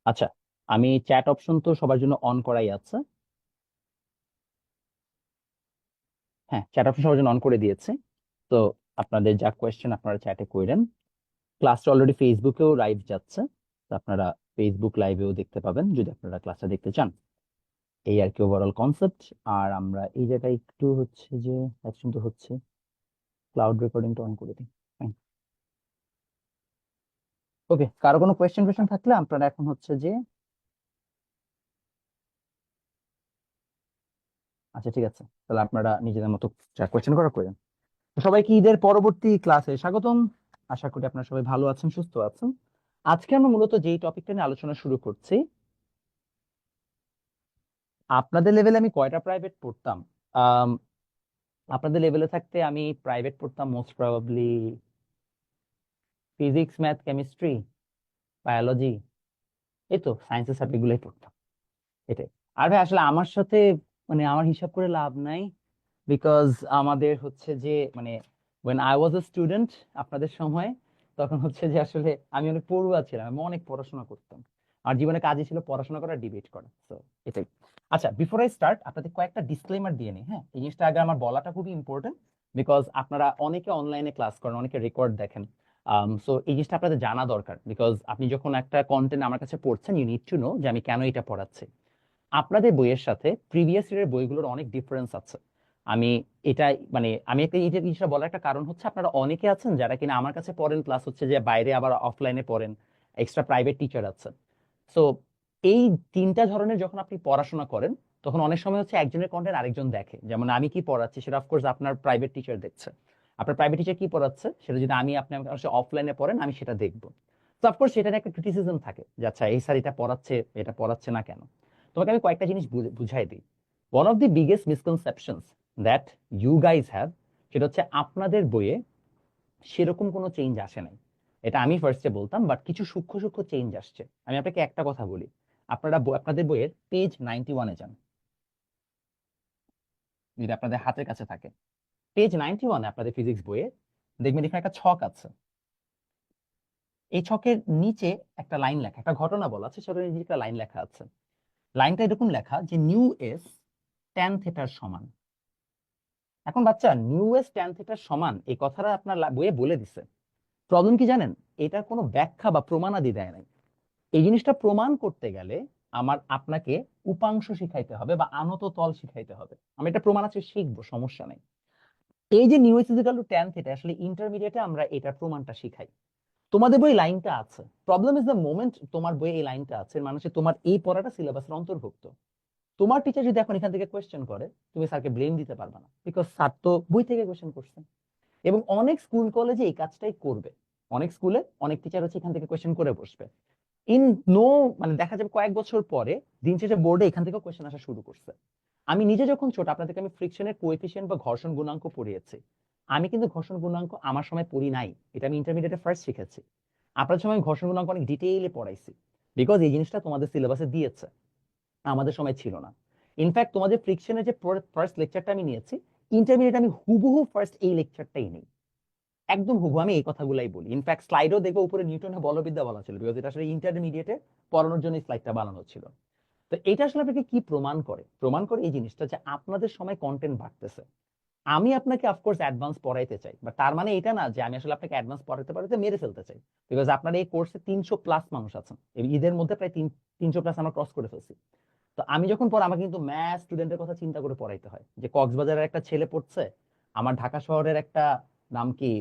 আচ্ছা, আমি chat option তো সবার জন্য অন করাই আছে। হ্যাঁ, চ্যাট অপশন সবার জন্য অন করে দিয়েছে। তো আপনাদের যা কোয়েশ্চেন আপনারা চ্যাটে করেন। ক্লাসটা অলরেডি ফেসবুকেও লাইভ যাচ্ছে, তো আপনারা ফেসবুক লাইভেও দেখতে পাবেন যদি আপনারা ক্লাসটা দেখতে চান। এই আর কি ওভারঅল কনসেপ্ট। আর আমরা এই জায়গায় একটু হচ্ছে যে অপশন তো হচ্ছে ক্লাউড রেকর্ডিংটা অন করে দিই। ওকে, কারো কোনো কোয়েশ্চেন টোয়েশ্চেন থাকলে আপনারা এখন হচ্ছে যে, আচ্ছা ঠিক আছে, তাহলে আপনারা নিজেদের মতো যা কোয়েশ্চেন করা করেন। তো সবাইকে ঈদের পরবর্তী ক্লাসে স্বাগতম। আশা করি আপনারা সবাই ভালো আছেন, সুস্থ আছেন। আজকে আমরা মূলত যেই টপিকটা নিয়ে আলোচনা শুরু করছি, আপনাদের লেভেলে আমি কয়টা প্রাইভেট পড়তাম? আম, আপনাদের লেভেলে থাকতে আমি প্রাইভেট পড়তাম most probably physics, math, chemistry, biology, এই তো সায়েন্সের সাবজেক্ট গুলোই পড়তাম। এটাই। আর ভাই আসলে আমার সাথে মানে আমার হিসাব করে লাভ নাই, বিকজ আমাদের হচ্ছে যে মানে when I was a student আপনাদের সময়, তখন হচ্ছে যে আসলে আমি অনেক পড়ুয়া ছিলাম, আমি অনেক পড়াশোনা করতাম। আর জীবনে কাজই ছিল পড়াশোনা করা, ডিবেট করা। তো এটাই। আচ্ছা, বিফোর আই স্টার্ট আপনাদের কয়েকটা ডিসক্লেমার দিয়ে নিই। হ্যাঁ, এই জিনিসটা আগে আমার বলাটা খুবই ইম্পর্টেন্ট, বিকজ আপনারা অনেকে অনলাইনে ক্লাস করেন, অনেকে রেকর্ড দেখেন। সো এই জিনিসটা আপনাদের জানা দরকার, বিকজ আপনি যখন একটা কন্টেন্ট আমার কাছে পড়ছেন, ইউ নিড টু নো যে আমি কেন এটা পড়াচ্ছি। আপনাদের বইয়ের সাথে প্রিভিয়াস ইয়ারের বইগুলোর অনেক ডিফারেন্স আছে। আমি এটাই মানে আমি একটা এই জিনিসটা বলার একটা কারণ হচ্ছে আপনারা অনেকে আছেন যারা কিনা আমার কাছে পড়েন, প্লাস হচ্ছে যে বাইরে আবার অফলাইনে পড়েন, এক্সট্রা প্রাইভেট টিচার আছে। সো এই তিনটা ধরনের যখন আপনি পড়াশোনা করেন, তখন অনেক সময় হচ্ছে একজনের কন্টেন্ট আরেকজন দেখে। যেমন আমি কি পড়াচ্ছি সেটা অফকোর্স আপনার প্রাইভেট টিচার দেখছে, আপনার প্রাইভেট টিচার কি পড়াচ্ছে সেটা যদি আমি আপনি অফলাইনে পড়েন আমি সেটা দেখবো। তো অফকোর্স সেটা নিয়ে একটা ক্রিটিসিজম থাকে যে আচ্ছা এই স্যার এটা পড়াচ্ছে না কেন। তোমাকে আমি কয়েকটা জিনিস বুঝাই দিই। One of the biggest misconceptions that you guys have, সেটা হচ্ছে আপনাদের বইয়ে সেরকম কোনো চেঞ্জ আসে নাই। এটা আমি ফার্স্টে বলতাম, বাট কিছু সূক্ষ্ম সূক্ষ্ম চেঞ্জ আসছে। আমি আপনাকে একটা কথা বলি, আপনারা আপনাদের বইয়ের পেজ 91-এ যান, যদি আপনাদের হাতের কাছে থাকে। পেজ 91-এ আপনাদের ফিজিক্স বইয়ে দেখবেন এখানে একটা ছক আছে। এই ছকের নিচে একটা লাইন লেখা, একটা ঘটনা বলা আছে, সেটার নিচে একটা লাইন লেখা আছে। লাইনটা এরকম লেখা যে নিউ এস ট্যান থেটার সমান। এখন বাচ্চা, নিউ এস ট্যান থিটার সমান এই কথাটা আপনার বইয়ে বলে দিছে। প্রবলেম কি জানেন? এটা কোনো ব্যাখ্যা বা প্রমাণাদি দেয় নাই। এই জিনিসটা প্রমাণ করতে গেলে আমার আপনাকে উপাংশ শিখাইতে হবে বা আনত তল শিখাইতে হবে। আমি এটা প্রমাণ আছে শিখবো, সমস্যা নাই। এই যে mu s is equal to tan theta, আসলে ইন্টারমিডিয়েটে আমরা এটা প্রমাণটা শিখাই। তোমাদের বই লাইনটা আছে, প্রবলেম ইজ দ্য মোমেন্ট তোমার বইয়ে এই লাইনটা আছে, মানে হচ্ছে তোমার এই পড়াটা সিলেবাসের অন্তর্ভুক্ত। তোমার টিচার যদি এখন এখান থেকে কোয়েশ্চেন করে, তুমি স্যারকে ব্লেম দিতে পারবে না, বিকজ স্যার তো বই থেকে কোয়েশ্চেন করছে। এবং অনেক স্কুল কলেজে এই কাজটাই করবে। অনেক স্কুলে অনেক টিচার হচ্ছে এখান থেকে কোয়েশ্চেন করে বসবে। ইন নো মানে দেখা যাবে কয়েক বছর পরে দিন শেষে বোর্ডে এখান থেকে কোয়েশ্চেন আসা শুরু করছে। আমি নিজে যখন ছোট, আপনাদেরকে আমি ফ্রিকশনের কোএফিসিয়েন্ট বা ঘর্ষণ গুণাঙ্ক পড়িয়েছি। আমি কিন্তু ঘর্ষণ গুণাঙ্ক আমার সময় পড়ি নাই, এটা আমি ইন্টারমিডিয়েটে ফার্স্ট শিখেছি। আপনার সময় আমি ঘর্ষণ গুণাঙ্ক অনেক ডিটেইলে পড়াইছি, বিকজ এই জিনিসটা তোমাদের সিলেবাসে দিয়েছে, আমাদের সময় ছিল না। ইনফ্যাক্ট তোমাদের ফ্রিকশনের যে ফার্স্ট লেকচারটা আমি নিয়েছি, ইন্টারমিডিয়েট আমি হুবহু ফার্স্ট এই লেকচারটাই নেই, একদম হুবহু আমি এই কথাগুলাই বলি। ইনফ্যাক্ট স্লাইডও দেখবো উপরে নিউটনের বলবিদ্যা বলা ছিল, বিকজ এটা আসলে ইন্টারমিডিয়েটে পড়ানোর জন্য স্লাইডটা বানানো ছিল। তো এটা আসলে আপনাকে কি প্রমাণ করে? প্রমাণ করে এই জিনিসটা যে আপনাদের সময় কন্টেন্ট বাড়তেছে। আমি আপনাকে অফকোর্স অ্যাডভান্স পড়াইতে চাই, বাট তার মানে এটা না যে আমি আসলে আপনাকে অ্যাডভান্স পড়াইতে পড়াইতে মেরে ফেলতে চাই। বিকজ আপনার এই কোর্সে 300+ মানুষ আছেন, এই ঈদের মধ্যে প্রায় 300+ আমরা ক্রস করে ফেলছি। তো আমি যখন পড়া, আমাকে কিন্তু ম্যাথ স্টুডেন্টের কথা চিন্তা করে পড়াইতে হয়, যে কক্সবাজারের একটা ছেলে পড়ছে, আমার ঢাকা শহরের একটা নাম কি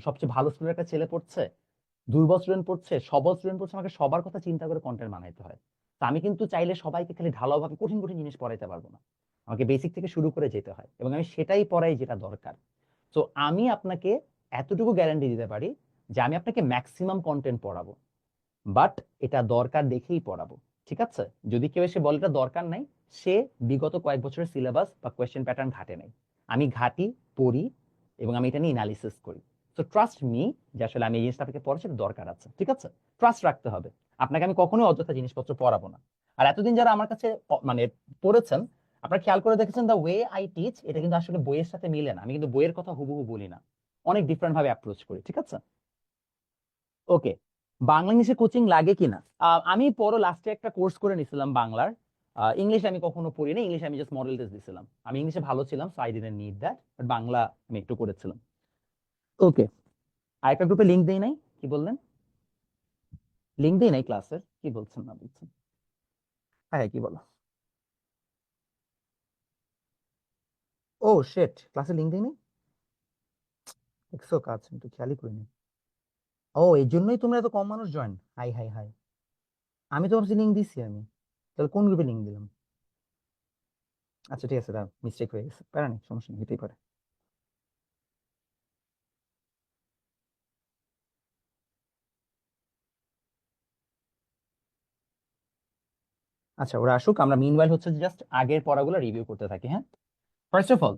সবচেয়ে ভালো স্কুলের একটা ছেলে পড়ছে, দুর্বল স্টুডেন্ট পড়ছে, সবল স্টুডেন্ট পড়ছে, আমাকে সবার কথা চিন্তা করে কন্টেন্ট বানাইতে হয়। তো আমি কিন্তু চাইলে সবাইকে খালি ঢালাও ভাবে কঠিন কঠিন জিনিস পড়াইতে পারবো না, আমাকে বেসিক থেকে শুরু করে যেতে হয়, এবং আমি সেটাই পড়াই যেটা দরকার। তো আমি আপনাকে এতটুকু গ্যারান্টি দিতে পারি যে আমি আপনাকে ম্যাক্সিমাম কন্টেন্ট পড়াবো, বাট এটা দরকার দেখেই পড়াবো। ঠিক আছে? যদি কেউ এসে বলে এটা দরকার নাই, সে বিগত কয়েক বছরের সিলেবাস বা কোয়েশ্চেন প্যাটার্ন ঘাটে নাই। আমি ঘাটি, পড়ি, এবং আমি এটা নিয়ে অ্যানালিসিস করি। সো ট্রাস্ট মি যে আসলে আমি এই জিনিসটা আপনাকে পড়াচ্ছি, এটা দরকার আছে। ঠিক আছে? ট্রাস্ট রাখতে হবে। আপনাকে আমি কখনোই অযথা জিনিসপত্র পড়াবো না। আর এতদিন যারা আমার কাছে মানে পড়েছেন, আপনারা খেয়াল করে দেখেছেন দ্য ওয়ে আই টিচ, এটা কিন্তু আসলে বইয়ের সাথে মিলে না। আমি কিন্তু বইয়ের কথা হুবহু বলি না, অনেক ডিফারেন্ট ভাবে অ্যাপ্রোচ করি। ঠিক আছে? ওকে। বাংলা ইংলিশে কোচিং লাগে কিনা? আমি পরে লাস্টে একটা কোর্স করে নিছিলাম বাংলার। ইংলিশ আমি কখনো পড়িনি, ইংলিশ আমি জাস্ট মডেল টেস্ট দিছিলাম। আমি ইংলিশে ভালো ছিলাম, so I didn't need that, but Bangla আমি একটু করেছিলাম। ওকে, আরেকটা গ্রুপে লিংক দেই নাই, কি বললেন? লিংক দেই নাই ক্লাসের, কি বলছেন না বলছেন? হ্যাঁ হ্যাঁ, কি বলো? ও শেট, ক্লাসে লিংক দেই নাই। দেখছো, কাজ আমি তো খেয়ালই করিনি। ও, এই জন্যই তোমরা এত কম মানুষ জয়েন। হাই হাই হাই, আমি তো ভাবছি লিংক দিছি আমি। তাহলে কোন গ্রুপে লিংক দিলাম? আচ্ছা ঠিক আছে, মিস্টেক হয়ে গেছে, প্যারা নেই, সমস্যা নেই, হতেই পারে। আচ্ছা, ওরা আসুক, আমরা মিনওয়াইল হচ্ছে জাস্ট আগের পড়াগুলো রিভিউ করতে থাকি, হ্যাঁ। ফার্স্ট অফ অল,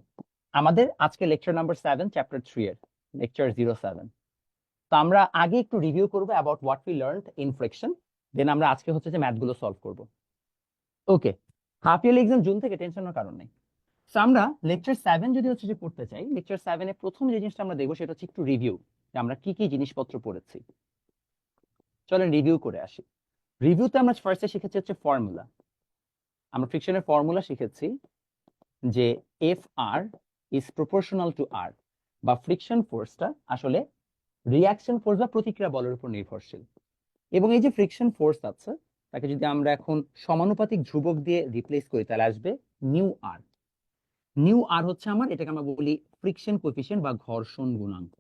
আমাদের আজকে লেকচার নাম্বার 7 চ্যাপ্টার 3 এর লেকচার 07। তো আমরা আগে একটু রিভিউ করবো about what we learned in friction, then আমরা আজকে হচ্ছে যে ম্যাথগুলো সলভ করব। Okay, half yearly exam June থেকে, টেনশনের কারণ নেই। তো আমরা লেকচার 7 যদি হচ্ছে যে পড়তে চাই, লেকচার 7 এ প্রথম যে জিনিসটা আমরা দেখবো সেটা হচ্ছে একটু রিভিউ, যে আমরা কি কি জিনিসপত্র পড়েছি। চলেন রিভিউ করে আসি। রিভিউতে আমরা ফার্স্টে শিখেছি হচ্ছে ফর্মুলা। আমরা ফ্রিকশনের ফর্মুলা শিখেছি যে F R is proportional to R, বা ফ্রিকশন ফোর্সটা আসলে রিয়াকশন ফোর্স বা প্রতিক্রিয়া বলের উপর নির্ভরশীল। এবং এই যে ফ্রিকশন ফোর্স আছে, তাকে যদি আমরা এখন সমানুপাতিক ধ্রুবক দিয়ে রিপ্লেস করি, তাহলে আসবে নিউ আর। নিউ আর হচ্ছে আমার, এটাকে আমরা বলি ফ্রিকশন কোএফিসিয়েন্ট বা ঘর্ষণ গুণাঙ্ক।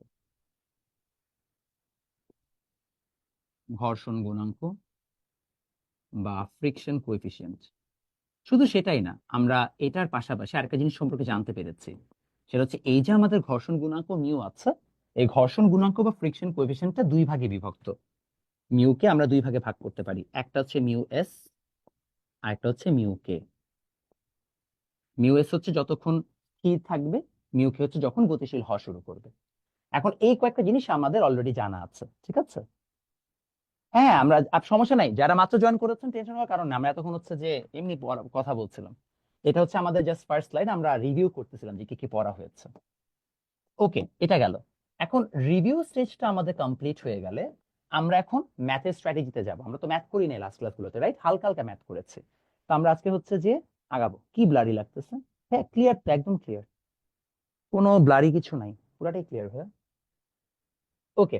ঘর্ষণ গুণাঙ্ক বা ফ্রিকশন কোএফিসিয়েন্ট। শুধু সেটাই না, আমরা এটার পাশাপাশি আরেকটা জিনিস সম্পর্কে জানতে পেরেছি, সেটা হচ্ছে এই যে আমাদের ঘর্ষণ গুণাঙ্ক মিউ আছে, এই ঘর্ষণ গুণাঙ্ক বা ফ্রিকশন কোএফিসিয়েন্টটা দুই ভাগে বিভক্ত। মিউকে আমরা দুই ভাগে ভাগ করতে পারি, একটা হচ্ছে মিউ এস আর একটা হচ্ছে মিউ কে। মিউ এস হচ্ছে যতক্ষণ স্থির থাকবে, মিউ কে হচ্ছে যখন গতিশীল হওয়া শুরু করবে। এখন এই কয়েকটা জিনিস আমাদের অলরেডি জানা আছে, ঠিক আছে। হ্যাঁ, আমরা সমস্যা নাই, যারা মাত্র জয়েন করেছেন টেনশন হওয়ার কারণ না, আমরা এতক্ষণ হচ্ছে যে এমনি কথা বলছিলাম। এটা হচ্ছে আমাদের জাস্ট ফার্স্ট স্লাইড, আমরা রিভিউ করতেছিলাম যে কি কি পড়া হয়েছে। ওকে, এটা গেল। এখন রিভিউ স্টেজটা আমাদের কমপ্লিট হয়ে গেলে আমরা এখন ম্যাথের স্ট্র্যাটেজিতে যাব। আমরা তো ম্যাথ করি নাই লাস্ট ক্লাসগুলোতে, রাইট? হালকা হালকা ম্যাথ করেছি। তো আমরা আজকে হচ্ছে যে আগাবো। কি ব্লারি লাগতেছে? হ্যাঁ ক্লিয়ার, তো একদম ক্লিয়ার, কোনো ব্লারি কিছু নাই, পুরাটাই ক্লিয়ার হয়ে। ওকে,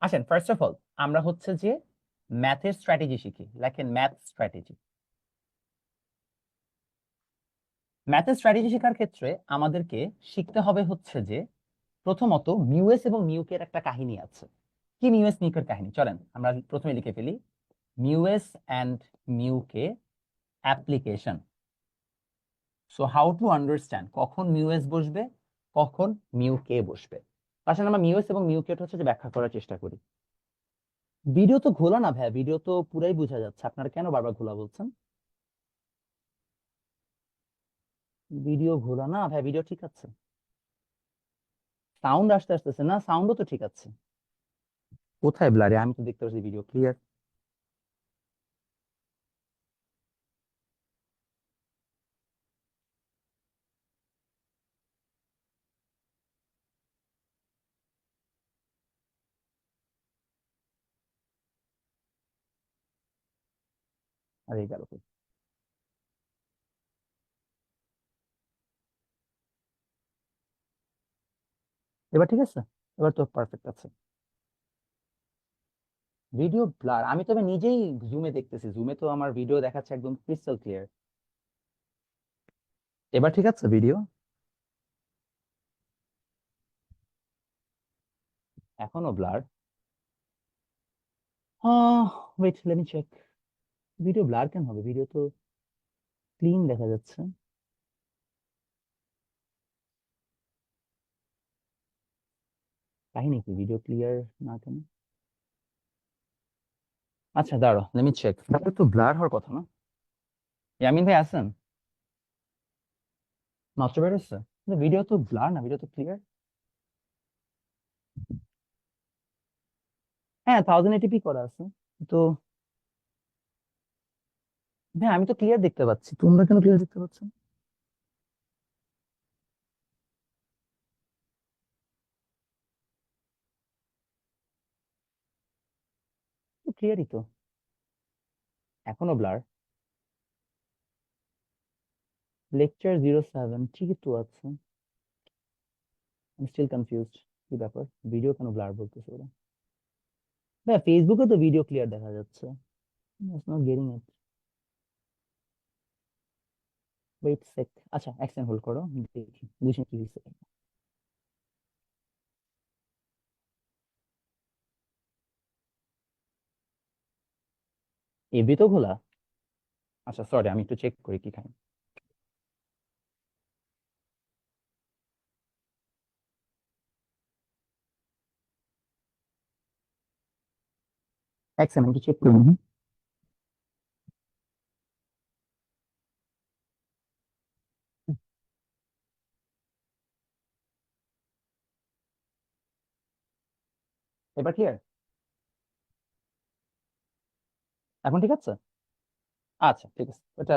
আসেন ফার্স্ট অফ অল আমরা হচ্ছে যে ম্যাথের স্ট্র্যাটেজি শিখি। লেখেন ম্যাথ স্ট্র্যাটেজি। ম্যাথের স্ট্র্যাটেজি শেখার ক্ষেত্রে আমাদেরকে শিখতে হবে হচ্ছে যে প্রথমত মিউএস এবং মিউকে এর একটা কাহিনী আছে। কি মিউএস মিউকের কাহিনী? চলেন আমরা প্রথমে লিখে ফেলি, মিউএস অ্যান্ড মিউকে application. So how to understand কখন মিউএস বসবে, কখন মিউকে বসবে। আসলে আমরা মিউএস এবং মিউকে হচ্ছে যে ব্যাখ্যা করার চেষ্টা করি। ভিডিও তো ঘোলা না ভাইয়া, ভিডিও তো পুরাই বোঝা যাচ্ছে, আপনারা কেন বারবার ঘোলা বলছেন? ভিডিও ঘোলা না ভাই, ভিডিও ঠিক আছে, সাউন্ড আসতেছে না, সাউন্ডও তো ঠিক আছে। কোথায় ব্লারে? আমি তো দেখতে পাচ্ছি ভিডিও ক্লিয়ার। আরে গেল কই? এবার ঠিক আছে, এবার তো পারফেক্ট আছে। ভিডিও ব্লার, আমি তবে নিজেই জুমে দেখতেছি, জুমে তো আমার ভিডিও দেখাচ্ছে একদম ক্রিস্টাল ক্লিয়ার। এবার ঠিক আছে ভিডিও? এখনো blur? Wait let me check. Video blur কেন হবে? ভিডিও তো ক্লিন দেখা যাচ্ছে। কাহিনী কি ভিডিও ক্লিয়ার না কেন? আচ্ছা দাঁড়াও, লেট মি চেক। তাহলে তো ব্লার হওয়ার কথা না। ইয়ামিন ভাই আছেন? মাত্র বের হচ্ছে, কিন্তু ভিডিও তো ব্লার না, ভিডিও তো ক্লিয়ার। হ্যাঁ 1080p করা আছে তো। হ্যাঁ আমি তো ক্লিয়ার দেখতে পাচ্ছি, তোমরা কেন ক্লিয়ার দেখতে পাচ্ছ না? ক্লিয়ারই তো, এখনো ব্লার। লেকচার 07 ঠিকই তো আছে। আমি স্টিল কনফিউজড, কি ব্যাপার, ভিডিও কেন ব্লার বলতেছে ওরা? ভাই ফেসবুকে তো ভিডিও ক্লিয়ার দেখা যাচ্ছে। Not getting it. ওয়েট সেক, আচ্ছা এক সেকেন্ড হোল্ড করো, দেখি বুঝি কি হয়েছে। এফবি তো খোলা। আচ্ছা সরি, আমি একটু চেক করি কি খাই। এক সেকেন্ড একটু চেক করি। এবার ক্লিয়ার? এখন ঠিক আছে? আচ্ছা ঠিক আছে। এটা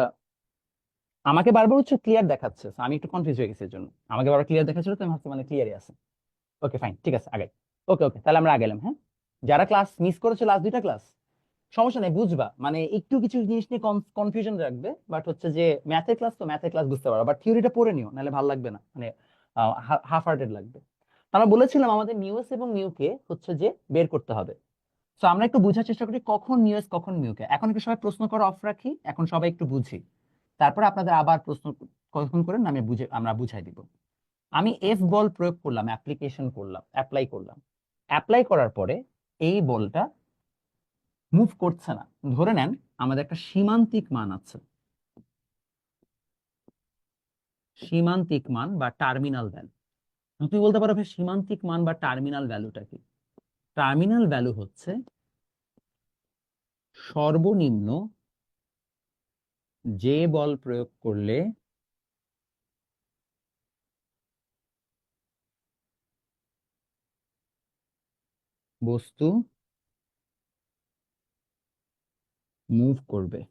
আমাকে বারবার হচ্ছে ক্লিয়ার দেখাচ্ছে, so আমি একটু কনফিউজ হয়ে গেছি এর জন্য। আমাকে বারবার ক্লিয়ার দেখাচ্ছিল তো আমি ভাবছি মানে ক্লিয়ারই আছে। ওকে ফাইন, ঠিক আছে আগাই। ওকে ওকে, তাহলে আমরা আগাইলাম। হ্যাঁ, যারা ক্লাস মিস করেছে লাস্ট দুইটা ক্লাস, সমস্যা নেই, বুঝবা, মানে একটু কিছু জিনিস নিয়ে কনফিউশন রাখবে, বাট হচ্ছে যে ম্যাথের ক্লাস তো ম্যাথের ক্লাস বুঝতে পারো, বাট থিওরিটা পড়ে নিও, নাহলে ভালো লাগবে না, মানে হাফ হার্টেড লাগবে। তো আমরা বলেছিলাম আমাদের মিউএস এবং মিউকে হচ্ছে যে বের করতে হবে। তো আমরা একটু বোঝার চেষ্টা করি কখন মিউএস কখন মিউকে। এখন একটু সবাই প্রশ্ন করা অফ রাখি, এখন সবাই একটু বুঝি, তারপরে আপনাদের আবার প্রশ্ন কখন করেন আমি আমরা বুঝাই দিব। আমি এফ বল প্রয়োগ করলাম, অ্যাপ্লিকেশন করলাম, অ্যাপ্লাই করলাম। অ্যাপ্লাই করার পরে এই বলটা মুভ করছে না। ধরে নেন আমাদের একটা সীমান্তিক মান আছে, সীমান্তিক মান বা টার্মিনাল ভ্যালু। তুমি বলতে পারো ভাই সীমান্তিক মান বা টার্মিনাল ভ্যালুটা কি? টার্মিনাল ভ্যালু হচ্ছে সর্বনিম্ন যে বল প্রয়োগ করলে বস্তু মুভ করবে।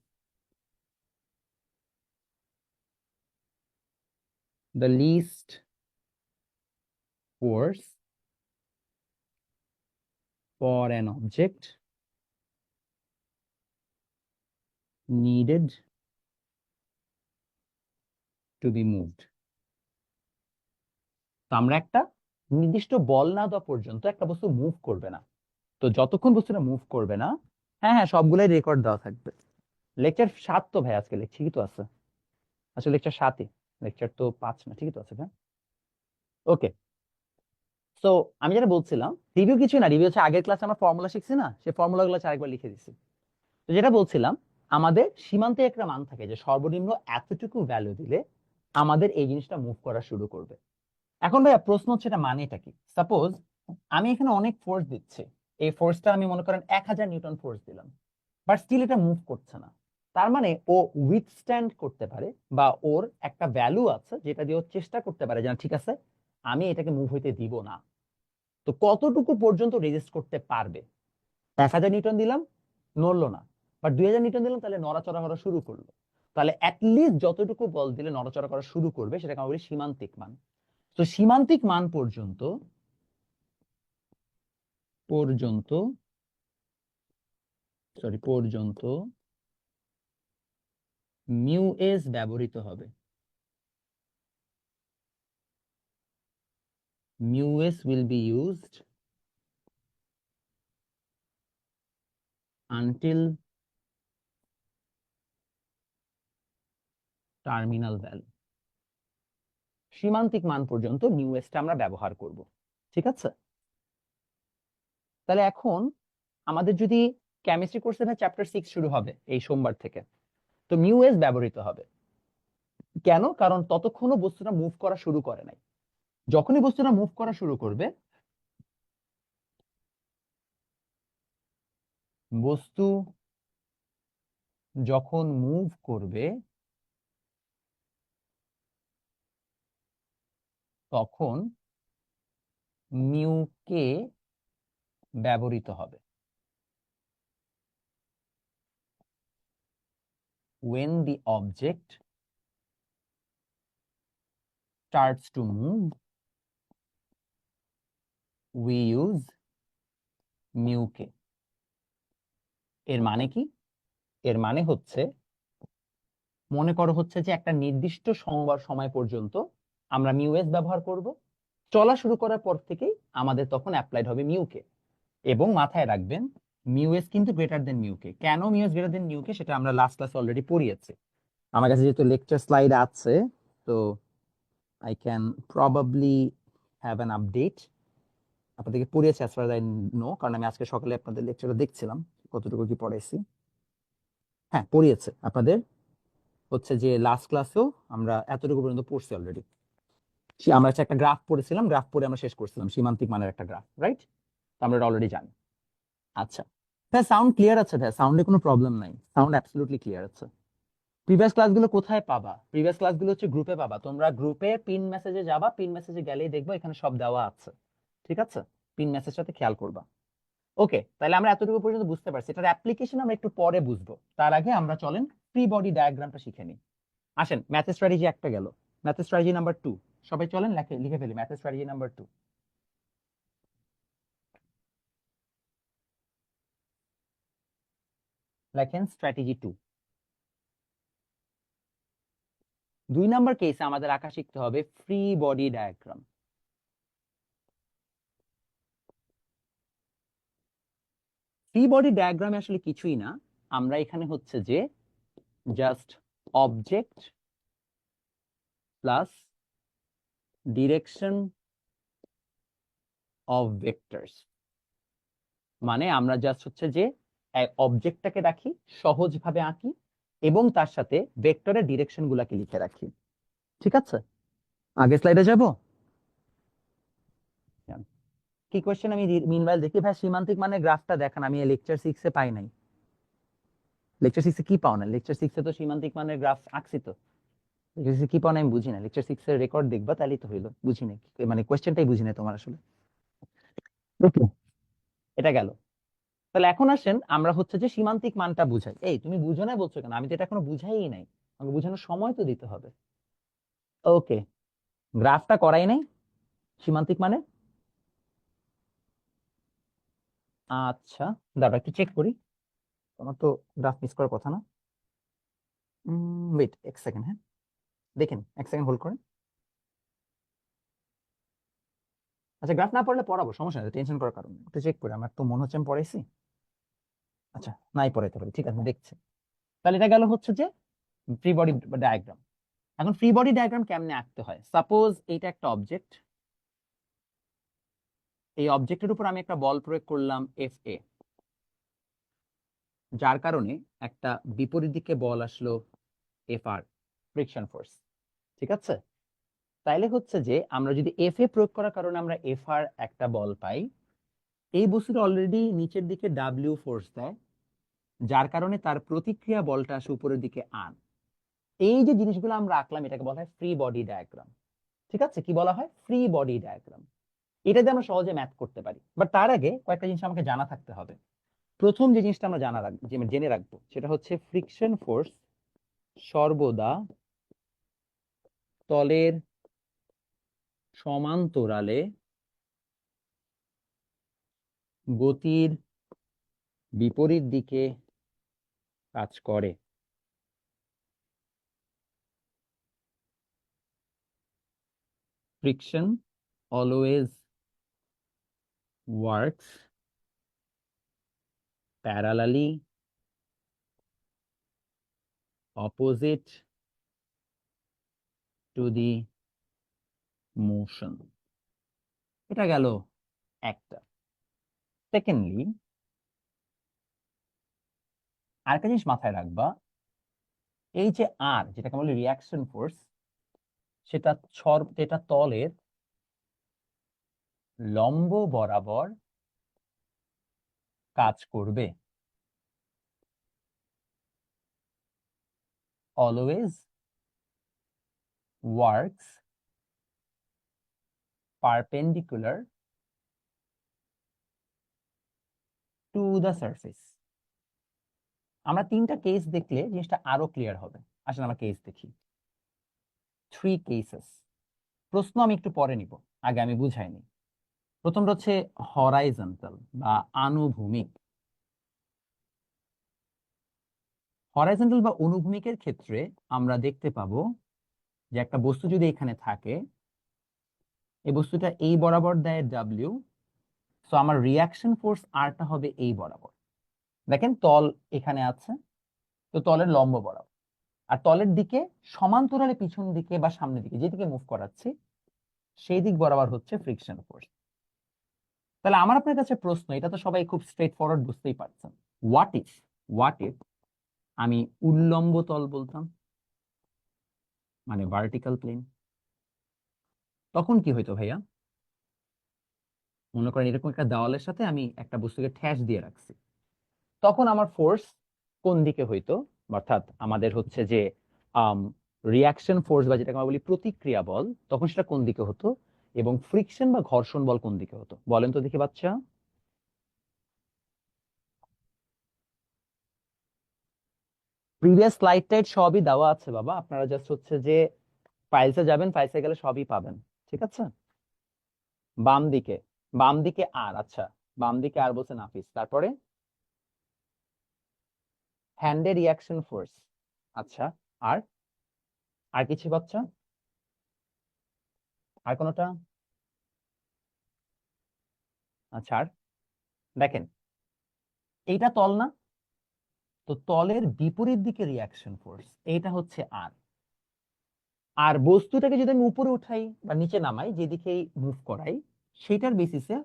The least force for an object needed to be moved। তো আমরা একটা নির্দিষ্ট বল না দেওয়া পর্যন্ত একটা বস্তু মুভ করবে না। তো যতক্ষণ বস্তুটা মুভ করবে না, হ্যাঁ হ্যাঁ সবগুলাই রেকর্ড দেওয়া থাকবে। লেকচার 7 তো ভাই, আজকে ঠিকই তো আছে। আসলে লেকচার 7ই, লেকচার তো 5 না, ঠিকই তো আছে ভাই। ওকে, সো আমি যেটা বলছিলাম, রিভিউ কিছু না, রিভিউ হচ্ছে আগের ক্লাসে আমরা ফর্মুলা শিখছি না, সেই ফর্মুলা গুলো আরেকবার লিখে দিচ্ছি। তো যেটা বলছিলাম, আমাদের সীমান্তে একটা মান থাকে যে সর্বনিম্ন এতটুকু ভ্যালু দিলে আমাদের এই জিনিসটা মুভ করা শুরু করবে। এখন ভাইয়া প্রশ্ন হচ্ছে এটা মানেটা কি? সাপোজ আমি এখানে অনেক ফোর্স দিচ্ছি, এই ফোর্সটা আমি মনে করেন 1000 নিউটন ফোর্স দিলাম, বাট স্টিল এটা মুভ করছে না। তার মানে ও উইথস্ট্যান্ড করতে পারে, বা ওর একটা ভ্যালু আছে যেটা দিয়ে ও চেষ্টা করতে পারে যে না, ঠিক আছে আমি এটাকে মুভ হইতে দিব না। তো কতটুকু পর্যন্ত রেজিস্ট করতে পারবে? 1000 নিউটন দিলাম, নড়লো না, বাট 2000 নিউটন দিলাম, তাহলে নড়াচড়া করা শুরু করলো। তাহলে অ্যাটলিস্ট যতটুকু বল দিলে নড়াচড়া করা শুরু করবে সেটাকে আমরা বলি সীমান্তিক মান। তো সীমান্তিক মান পর্যন্ত পর্যন্ত পর্যন্ত মিউ এস ব্যবহৃত হবে। Mu S will be used until terminal value. সীমান্তিক মান পর্যন্ত মিউ এসটা আমরা ব্যবহার করব, ঠিক আছে? তাহলে এখন আমাদের যদি কেমিস্ট্রি কোর্সে চ্যাপ্টার 6 শুরু হবে এই সোমবার থেকে, তো মিউ এস ব্যবহৃত হবে। কেন? কারণ ততক্ষণও বস্তুটা মুভ করা শুরু করে নাই। যখনই বস্তুটা মুভ করা শুরু করবে, বস্তু যখন মুভ করবে তখন মিউ কে ব্যবহৃত হবে। when the object starts to move we use mu k। এর মানে কি? এর মানে হচ্ছে, মনে করো হচ্ছে যে একটা নির্দিষ্ট সময় পর্যন্ত আমরা মিউএস ব্যবহার করব, চলা শুরু করার পর থেকেই আমাদের তখন অ্যাপ্লাইড হবে মিউকে। এবং মাথায় রাখবেন, মিউএস কিন্তু গ্রেটার দেন মিউকে। কেন মিউএস গ্রেটার দেন মিউকে সেটা আমরা লাস্ট ক্লাসে অলরেডি পড়িয়েছি। আমার কাছে যেহেতু লেকচার স্লাইড আছে, তো I can probably have an update. আপনাদেরকে পড়িয়েছি অ্যাজ ফার আই নো, কারণ আমি আজকে সকালে আপনাদের লেকচারটা দেখছিলাম কতটুকু কি পড়াইছি। হ্যাঁ, পড়িয়েছে আপনাদের হচ্ছে যে লাস্ট ক্লাসেও আমরা এতটুকু পর্যন্ত পড়ছি অলরেডি। আমরা হচ্ছে একটা গ্রাফ পড়েছিলাম, গ্রাফ পড়ে আমরা শেষ করছিলাম সীমান্তিক মানের একটা গ্রাফ, রাইট? আমরা এটা অলরেডি জানি। আচ্ছা ভাই, সাউন্ড ক্লিয়ার আছে ভাই? সাউন্ডে কোনো প্রবলেম নাই? সাউন্ড অ্যাবসলিউটলি ক্লিয়ার আছে। প্রিভিয়াস ক্লাসগুলো কোথায় পাবা? প্রিভিয়াস ক্লাসগুলো হচ্ছে গ্রুপে পাবা। তোমরা গ্রুপে পিন মেসেজে যাবা, পিন মেসেজে গেলেই দেখবো এখানে সব দেওয়া আছে। ঠিক আছে, পিন মেসেজটাতে খেয়াল করবা। ওকে, তাহলে আমরা এতটুকু পর্যন্ত বুঝতে পারছি। এটার অ্যাপ্লিকেশন আমরা একটু পরে বুঝবো, তার আগে আমরা চলেন ফ্রি বডি ডায়াগ্রামটা শিখে নিই। আসেন, ম্যাথ স্ট্র্যাটেজি একটা গেল, ম্যাথ স্ট্র্যাটেজি নাম্বার 2 সবাই চলেন লিখে ফেলি। ম্যাথ স্ট্র্যাটেজি নাম্বার 2, লেখেন স্ট্র্যাটেজি 2। 2 নাম্বার কেসে আমাদের আঁকা শিখতে হবে free body diagram. Free body ডায়াগ্রামে আসলে কিছুই না, আমরা এখানে হচ্ছে যে just object plus direction of vectors, মানে আমরা জাস্ট হচ্ছে যে অবজেক্টটাকে রাখি, সহজভাবে আঁকি, এবং তার সাথে ভেক্টরের ডিরেকশন গুলাকে লিখে রাখি। ঠিক আছে, আগে স্লাইডে যাব। কি কোয়েশ্চেন? আমি মিনওয়াইল দেখি ভাই সীমান্তিক মানে গ্রাফটা দেখান, আমি লেকচার 6 এ পাই নাই। লেকচার 6 এ কি পাও না? লেকচার 6 এ তো সীমান্তিক মানের গ্রাফ আঁকছি তো। লেকচার 6 কি পাও না আমি বুঝি না। লেকচার 6 এর রেকর্ড দেখবা তাহলেই তো হইলো। বুঝি না, মানে কোয়েশ্চেনটাই বুঝি না তোমার আসলে। ওকে, এটা গেল। তাহলে এখন আসেন আমরা হচ্ছে যে সীমান্তিক মানটা বুঝাই। এই তুমি বুঝো না বলছো কেন? আমি তো এটা এখনো বুঝাই নাই, আমাকে বুঝানোর সময় তো দিতে হবে। ওকে, গ্রাফটা করাই নাই সীমান্তিক মানে। আচ্ছা, দাঁড়া একটু চেক করি। তোমার তো গ্রাফ মিস করার কথা না। ওয়েট এক সেকেন্ড, হ্যাঁ দেখেন, এক সেকেন্ড হোল্ড করেন। আচ্ছা, গ্রাফ না পড়লে পড়াবো, সমস্যা নেই, টেনশন করার কারণ নেই। একটু চেক করি, আমার তো মনে হচ্ছে আমি পড়াইছি। আচ্ছা, নাই পড়াইতে পারি, ঠিক আছে, আমি দেখছি। তাহলে এটা গেল হচ্ছে যে ফ্রি বডি ডায়াগ্রাম। এখন ফ্রি বডি ডায়াগ্রাম কেমনে আঁকতে হয়? সাপোজ এইটা একটা অবজেক্ট, এই অবজেক্টের উপর আমি একটা বল প্রয়োগ করলাম এফ এ, যার কারণে একটা বিপরীত দিকে বল আসলো এফ আর, ফ্রিকশন ফোর্স। ঠিক আছে, তাইলে হচ্ছে যে আমরা যদি এফ এ প্রয়োগ করার কারণে আমরা এফ আর একটা বল পাই, এই বস্তুটা অলরেডি নিচের দিকে ডাব্লিউ ফোর্স দেয়, যার কারণে তার প্রতিক্রিয়া বলটা আসে উপরের দিকে আন। এই যে জিনিসগুলো আমরা আঁকলাম এটাকে বলা হয় ফ্রি বডি ডায়াগ্রাম। ঠিক আছে, কি বলা হয়? Free body diagram. এটা দিয়ে আমরা সহজে ম্যাথ করতে পারি, বাট তার আগে কয়েকটা জিনিস আমাকে জানা থাকতে হবে। প্রথম যে জিনিসটা আমরা জানা রাখবো, যে জেনে রাখবো, সেটা হচ্ছে ফ্রিকশন ফোর্স সর্বদা তলের সমান্তরালে গতির বিপরীত দিকে কাজ করে। Friction always works parallelly opposite to the motion. এটা গেল একটা। সেকেন্ডলি, আরেকটা জিনিস মাথায় রাখবা, এই যে আর যেটাকে বলে রিয়াকশন ফোর্স, সেটা তলের লম্ব বরাবর কাজ করবে। Always works perpendicular to the surface. আমরা 3টা কেস দেখলে জিনিসটা আরো ক্লিয়ার হবে। আসলে আমরা কেস দেখি, 3 কেসেস। প্রশ্ন আমি একটু পরে নিব, আগে আমি বুঝাইনি। প্রথমটা হচ্ছে হরাইজন্টাল বা আনুভূমিক। হরাইজন্টাল বা অনুভূমিকের ক্ষেত্রে আমরা দেখতে পাবো যে একটা বস্তু যদি এখানে থাকে, এই বস্তুটা এই বরাবর দেয় ডাব্লিউ, সো আমার রিয়াকশন ফোর্স আরটা হবে এই বরাবর। দেখেন তল এখানে আছে, তো তলের লম্ব বরাবর, আর তলের দিকে সমান্তরালে পিছন দিকে বা সামনের দিকে যেদিকে মুভ করাচ্ছি সেই দিক বরাবর হচ্ছে ফ্রিকশন ফোর্স। তাহলে আমার আপনার কাছে প্রশ্ন, এটা তো সবাই খুব স্ট্রেট ফরওয়ার্ড বুঝতেই পারছেন, হোয়াট ইফ আমি উল্লম্ব তল বলতাম, মানে ভার্টিক্যাল প্লেন, তখন কি হইতো ভাইয়া? মনে করেন এরকম একটা দেওয়ালের সাথে আমি একটা বস্তুকে ঠেস দিয়ে রাখছি, তখন আমার ফোর্স কোন দিকে হইতো? অর্থাৎ আমাদের হচ্ছে যে রিয়াকশন ফোর্স বা যেটাকে আমরা বলি প্রতিক্রিয়া বল, তখন সেটা কোন দিকে হতো, এবং ফ্রিকশন বা ঘর্ষণ বল কোন দিকে হতো? বলেন তো দেখি বাচ্চা। প্রিভিয়াস স্লাইড টাইড সবই দেওয়া আছে বাবা, আপনারা জাস্ট হচ্ছে যে ফাইলসে যাবেন, ফাইলসে গেলে সবই পাবেন, ঠিক আছে? বাম দিকে, বাম দিকে আর, আচ্ছা, বাম দিকে আর বলছে নাফিস, তারপরে হ্যান্ডে রিয়াকশন ফোর্স, আচ্ছা, আর আর কিছু বাচ্চা, আর কোনটা? আচ্ছা, আর দেখেন এইটা তল না, তো তলের বিপরীত দিকে রিয়াকশন ফোর্স এইটা হচ্ছে আর। আর বস্তুটাকে যদি আমি উপরে উঠাই বা নিচে নামাই, যেদিকেই মুভ করাই, সেটার বেসিসে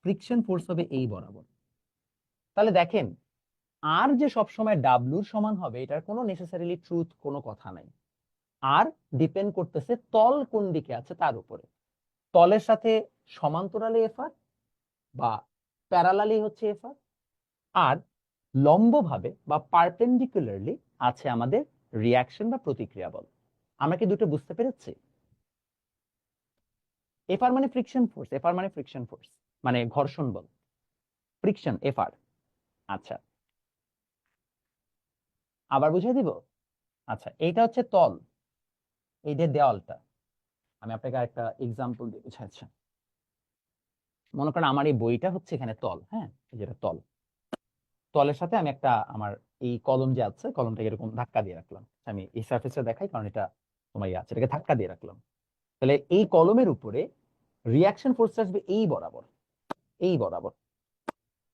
ফ্রিকশন ফোর্স হবে এই বরাবর। তাহলে দেখেন আর যে সবসময় ডাব্লুর সমান হবে এটার কোনো নেসেসারিলি ট্রুথ কোনো কথা নাই। আর ডিপেন্ড করতেছে তল কোন দিকে আছে তার উপরে। তলের সাথে সমান্তরালে এফআর বা প্যারালালি হচ্ছে এফআর, আর লম্বভাবে বা পারপেন্ডিকুলারলি আছে আমাদের রিয়াকশন বা প্রতিক্রিয়া বল। আমরা কি দুটো বুঝতে পেরেছি? এফআর মানে ফ্রিকশন ফোর্স, এফআর মানে ফ্রিকশন ফোর্স, মানে ঘর্ষণ বল, ফ্রিকশন এফআর। আচ্ছা, আবার বুঝিয়ে দিব। আচ্ছা, এইটা হচ্ছে তল, এই যে দেওয়ালটা, আমি আপনাকে আরেকটা এক্সাম্পল দিয়ে বুঝাচ্ছি। মনে করেন আমার এই বইটা হচ্ছে এখানে তল, হ্যাঁ, এই যেটা তল, তলের সাথে আমি একটা আমার এই কলম যে আছে কলমটাকে এরকম ধাক্কা দিয়ে রাখলাম। আমি এই সার্ফেসটা দেখাই কারণ এটা তোমার ইয়ে আছে, এটাকে ধাক্কা দিয়ে রাখলাম। তাহলে এই কলমের উপরে রিয়াকশন ফোর্স আসবে এই বরাবর, এই বরাবর,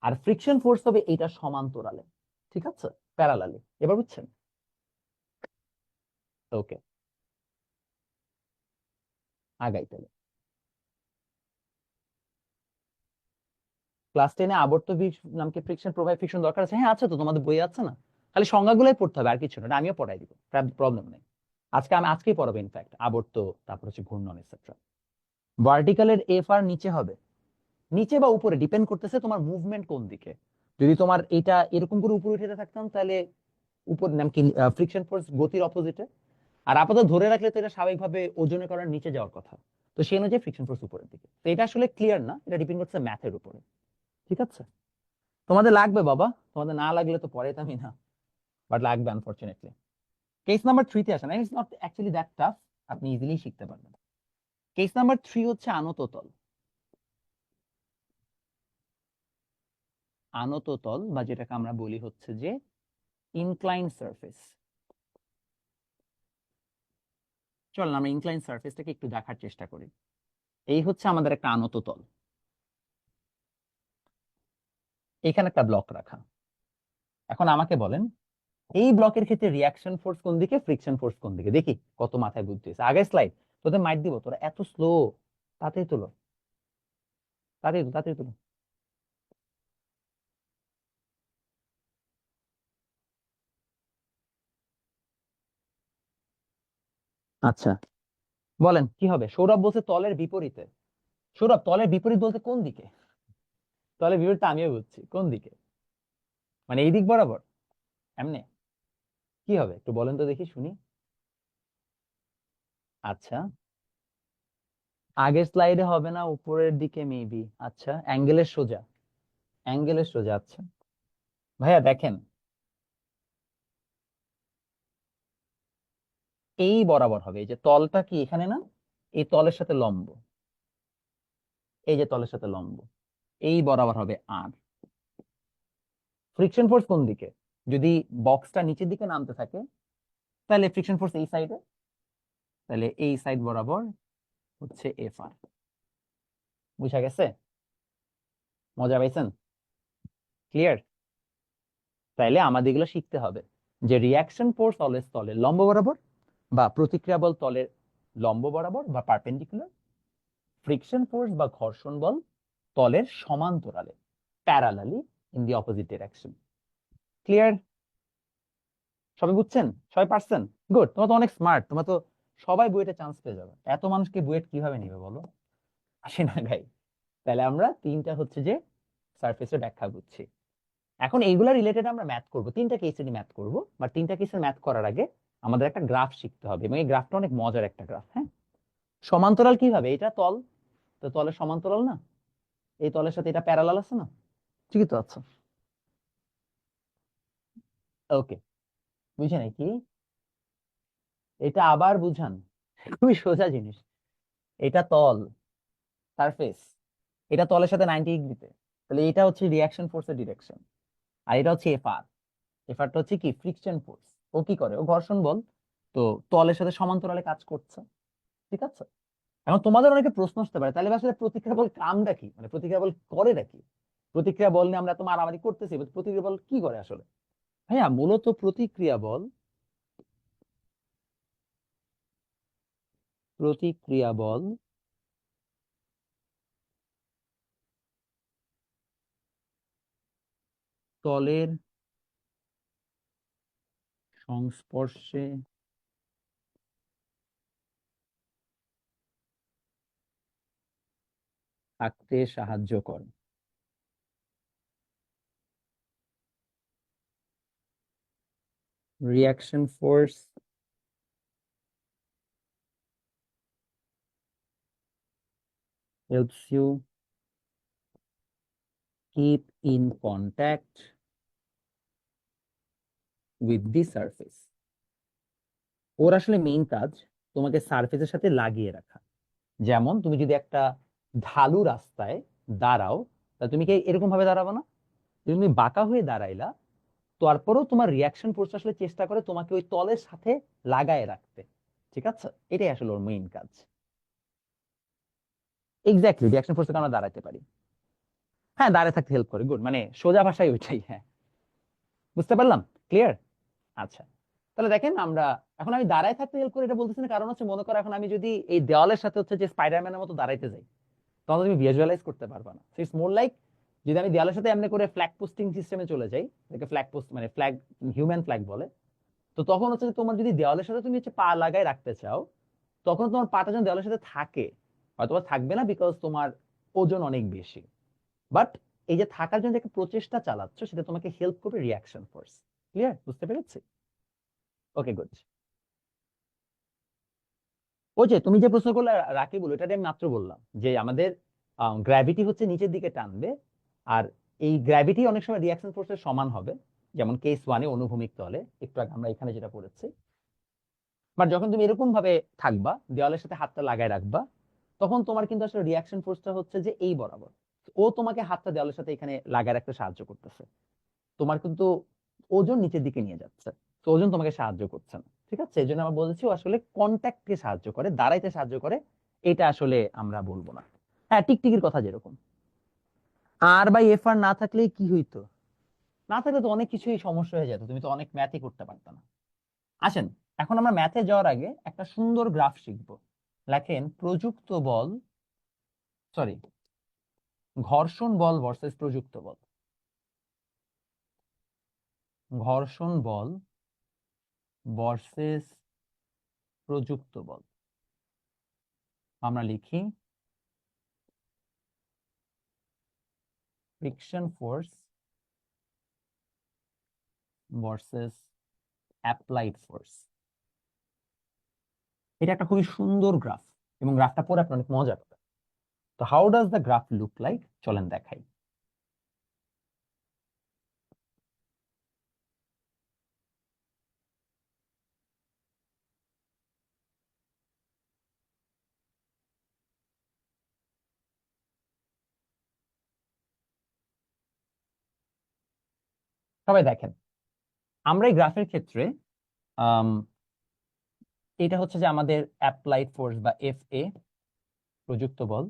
আর ফ্রিকশন ফোর্স হবে এইটা সমান্তরালে, ঠিক আছে, প্যারালালি। এবার বুঝছেন? ওকে, আগাই তাহলে। ক্লাস 10-এ আবর্ত নামকে ফ্রিকশন প্রবাহ ফ্রিকশন দরকার আছে, হ্যাঁ আছে তো, তোমাদের বই আছে না? খালি সংজ্ঞাগুলোই পড়তে হবে, আর কিছু না, এটা আমিও পড়াই দিব, প্রবলেম নেই। আমি আজকেই পড়াবো ইনফ্যাক্ট আবর্ত, তারপর হচ্ছে ঘূর্ণন এটসেট্রা। ভার্টিক্যালের এফ আর নিচে হবে, নিচে বা উপরে ডিপেন্ড করতেছে তোমার মুভমেন্ট কোন দিকে। যদি তোমার এটা এরকম করে উপরে উঠে থাকতাম তাহলে উপর নাম কি ফ্রিকশন ফোর্স গতির অপোজিটে, আর আপাতত ধরে রাখলে তো এটা স্বাভাবিকভাবে ওজনের কারণে নিচে যাওয়ার কথা, তো সেই অনুযায়ী ফ্রিকশন ফোর্স উপরের দিকে। তো এটা আসলে ক্লিয়ার না, এটা ডিপেন্ড করছে ম্যাথের উপরে, ঠিক আছে? তোমাদের লাগবে বাবা, তোমাদের না লাগলে তো পরে আমি না, বাট লাগবে আনফরচুনেটলি। কেস নাম্বার 3-তে আসেন, it's not actually that tough, আপনি ইজিলি শিখতে পারবেন। কেস নাম্বার 3 হচ্ছে আনত তল। আনত তল বা যেটাকে আমরা বলি হচ্ছে যে ইনক্লাইন সারফেস। চল আমরা ইনক্লাইন সারফেসটাকে একটু দেখার চেষ্টা করি। এই হচ্ছে আমাদের একটা আনত তল, এখানে একটা ব্লক রাখা। এখন আমাকে বলেন এই ব্লকের ক্ষেত্রে রিয়াকশন ফোর্স কোন দিকে, ফ্রিকশন ফোর্স কোন দিকে? দেখি কত মাথায় বুদ্ধি আছে। আগের স্লাইড, তোদের মাইট দিব, তোরা এত স্লো, তাড়াতাড়ি তোলো, তাড়াতাড়ি তাড়াতাড়ি তোলো। আচ্ছা, বলেন কি হবে? সৌরভ বলছে তলের বিপরীতে। সৌরভ তলের বিপরীত বলতে কোন দিকে? তলের বিপরীত আমিও বুঝছি, কোন দিকে? মানে এই দিক বরাবর, এমনি? কি হবে একটু বলেন তো দেখি শুনি। আচ্ছা, আগের স্লাইডে হবে না, উপরের দিকে মেবি। আচ্ছা, অ্যাঙ্গেলের সোজা, অ্যাঙ্গেলের সোজা, আচ্ছা। ভাইয়া দেখেন, এই বরাবর হবে, এই যে তলটা কি এখানে না, এই তলের সাথে লম্ব, এই যে তলের সাথে লম্ব, এই বরাবর হবে আর। ফ্রিকশন ফোর্স কোন দিকে? যদি বক্সটা নিচের দিকে নামতে থাকে তাহলে ফ্রিকশন ফোর্স এই সাইডে, তাহলে এই সাইড বরাবর হচ্ছে এফ আর। বুঝা গেছে? মজা পাইছেন? ক্লিয়ার? তাইলে আমাদের এগুলো শিখতে হবে যে রিয়াকশন ফোর্স অলওয়েজ তলের লম্ব বরাবর, বা প্রতিক্রিয়া বল তলের লম্ব বরাবর বা পারপেন্ডিকুলার। ফ্রিকশন ফোর্স বা ঘর্ষণ বল তলের সমান্তরালে, parallelly in the opposite direction. Clear? সবাই বুঝছেন? সবাই পারছেন? গুড, তোমরা তো অনেক স্মার্ট, তোমরা তো সবাই বুয়েটে চান্স পেয়ে যাবে। এত মানুষকে বুয়েট কিভাবে নিবে বলো? আসে না গাই। তাহলে আমরা তিনটা হচ্ছে যে সারফেসের ব্যাখ্যা বুঝছি। এখন এইগুলা রিলেটেড আমরা ম্যাথ করব, তিনটা কেসেরই ম্যাথ করব। বা তিনটা কেসের ম্যাথ করার আগে আমাদের একটা গ্রাফ শিখতে হবে, এবং এই গ্রাফটা অনেক মজার একটা গ্রাফ। হ্যাঁ, সমান্তরাল কিভাবে? এটা তল, তো তলের সমান্তরাল না, এই তলের সাথে এটা প্যারালাল আছে না? ঠিকই তো আছে। ওকে, বুঝে নাকি? এটা আবার বুঝান, খুবই সোজা জিনিস। এটা তল, সারফেস, এটা তলের সাথে 90 ডিগ্রিতে, তাহলে এটা হচ্ছে রিয়াকশন ফোর্সের ডিরেকশন। আর এটা হচ্ছে এফআর, এফআরটা হচ্ছে কি ফ্রিকশন ফোর্স। ও কি করে? ও ঘর্ষণ বল, তো তলের সাথে সমান্তরালে কাজ করছে। ঠিক আছে? এখন তোমাদের অনেকে প্রশ্ন আসতে পারে, তাহলে আসলে প্রতিক্রিয়া বল কামটা কি, মানে প্রতিক্রিয়া বল করে নাকি? প্রতিক্রিয়া বল নিয়ে আমরা তো মারামারি করতেছি, প্রতিক্রিয়া বল কি করে আসলে? ভাইয়া মূলত প্রতিক্রিয়া বল, প্রতিক্রিয়া বল তলের সংস্পর্শে থাকতে সাহায্য করে। Reaction force helps you keep in contact with the surface. ওর আসলে মেইন কাজ তোমাকে সারফেসের সাথে লাগিয়ে রাখা। যেমন তুমি যদি একটা ঢালু রাস্তায় দাঁড়াও, তাহলে তুমি কি এরকম ভাবে দাঁড়াবো না? যদি তুমি বাঁকা হয়ে দাঁড়াইলা, তারপরেও তোমার রিয়াকশন ফোর্স আসলে চেষ্টা করে তোমাকে ওই তলের সাথে লাগায় রাখতে। ঠিক আছে? এটাই আসলে ওর মেইন কাজ। এক্স্যাক্টলি, রিয়াকশন ফোর্সে আমরা দাঁড়াতে পারি। হ্যাঁ, দাঁড়ায় থাকতে হেল্প করে। গুড, মানে সোজা ভাষায় ওইটাই। হ্যাঁ, বুঝতে পারলাম। ক্লিয়ার? আচ্ছা, তাহলে দেখেন আমরা এখন আমি দাঁড়ায় থাকতে হেল্প করি এটা বলতেছি না, কারণ হচ্ছে মনে করো এখন আমি যদি এই দেওয়ালের সাথে হচ্ছে যে স্পাইডারম্যানের মতো দাঁড়াইতে যাই, তখন তুমি ভিজুয়ালাইজ করতে পারবা না। ইটস মোর লাইক যদি আমি দেওয়ালের সাথে এমনি করে ফ্ল্যাগ পোস্টিং সিস্টেমে চলে যাই, এটাকে ফ্ল্যাগ পোস্ট মানে ফ্ল্যাগ, হিউম্যান ফ্ল্যাগ বলে। তো তখন হচ্ছে যে তোমার যদি দেওয়ালের সাথে তুমি হচ্ছে পা লাগাই রাখতে চাও, তখন তোমার পাটা যখন দেওয়ালের সাথে থাকে, হয়তো থাকবে না বিকজ তোমার ওজন অনেক বেশি। বাট এই যে থাকার জন্য যে একটা প্রচেষ্টা চালাচ্ছ, সেটা তোমাকে হেল্প করবে রিয়াকশন ফোর্স। ক্লিয়ার? বুঝতে পেরেছি? ওকে, গুড। ওই যে তুমি যে প্রশ্ন করলে রাকিবুল, এটা আমি মাত্র বললাম যে আমাদের গ্র্যাভিটি হচ্ছে নিচের দিকে টানবে, আর এই গ্র্যাভিটি অনেক সময় রিয়াকশন ফোর্সের সমান হবে। যেমন কেস ওয়ানে অনুভূমিক তলে, একটু আগে আমরা এখানে যেটা পড়েছি। বাট যখন তুমি এরকম ভাবে থাকবা, দেওয়ালের সাথে হাতটা লাগায় রাখবা, তখন তোমার কিন্তু আসলে রিয়াকশন ফোর্সটা হচ্ছে যে এই বরাবর। ও তোমাকে হাতটা দেওয়ালের সাথে এখানে লাগায় রাখতে সাহায্য করতেছে। তোমার কিন্তু ওজন নিচের দিকে নিয়ে যাচ্ছে, তো ওজন তোমাকে সাহায্য করছে না। ঠিক আছে? এই জন্য আমরা বলেছি ও আসলে কন্ট্যাক্টকে সাহায্য করে, দাঁড়াইতে সাহায্য করে। এটা আসলে আমরা বলবো না। হ্যাঁ, টিকটিকির কথা যেরকম, আর বাই এফ আর না থাকলে কি হইতো? না থাকলে তো অনেক কিছুই সমস্যা হয়ে যেত, তুমি তো অনেক ম্যাথই করতে পারতো না। আসেন, এখন আমরা ম্যাথে যাওয়ার আগে একটা সুন্দর গ্রাফ শিখবো। লেখেন প্রযুক্ত বল, সরি, ঘর্ষণ বল ভার্সেস প্রযুক্ত বল। ঘর্ষণ বল ভার্সেস প্রযুক্ত বল। আমরা লিখি friction force versus applied force. এটা একটা খুবই সুন্দর গ্রাফ, এবং গ্রাফটা পরে আপনার অনেক মজা পাবে। তো how does the graph look like, চলেন দেখাই। সবাই দেখেন, আমরা এই গ্রাফের ক্ষেত্রে আম, এটা হচ্ছে যে আমাদের অ্যাপ্লাইড ফোর্স বা এফ এ, প্রযুক্ত বল।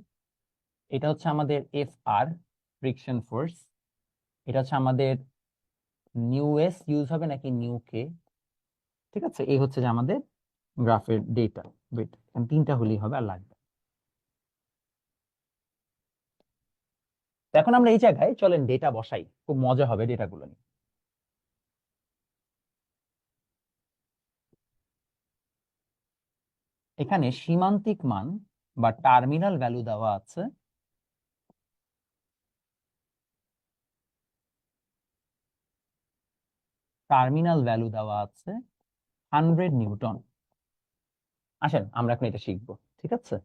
এটা হচ্ছে আমাদের এফ আর, ফ্রিকশন ফোর্স। এটা হচ্ছে আমাদের নিউ এস ইউজ হবে নাকি নিউ কে, ঠিক আছে। এই হচ্ছে যে আমাদের গ্রাফের ডেটা। ওয়েট, তিনটা হলেই হবে, আর লাগবে। তো এখন আমরা এই জায়গায় চলেন ডেটা বসাই, খুব মজা হবে ডেটাগুলো নিয়ে। এখানে সীমান্তিক মান বা টার্মিনাল ভ্যালু দেওয়া আছে দেওয়া আছে 100 নিউটন। আসেন আমরা এখন এটা শিখবো, ঠিক আছে।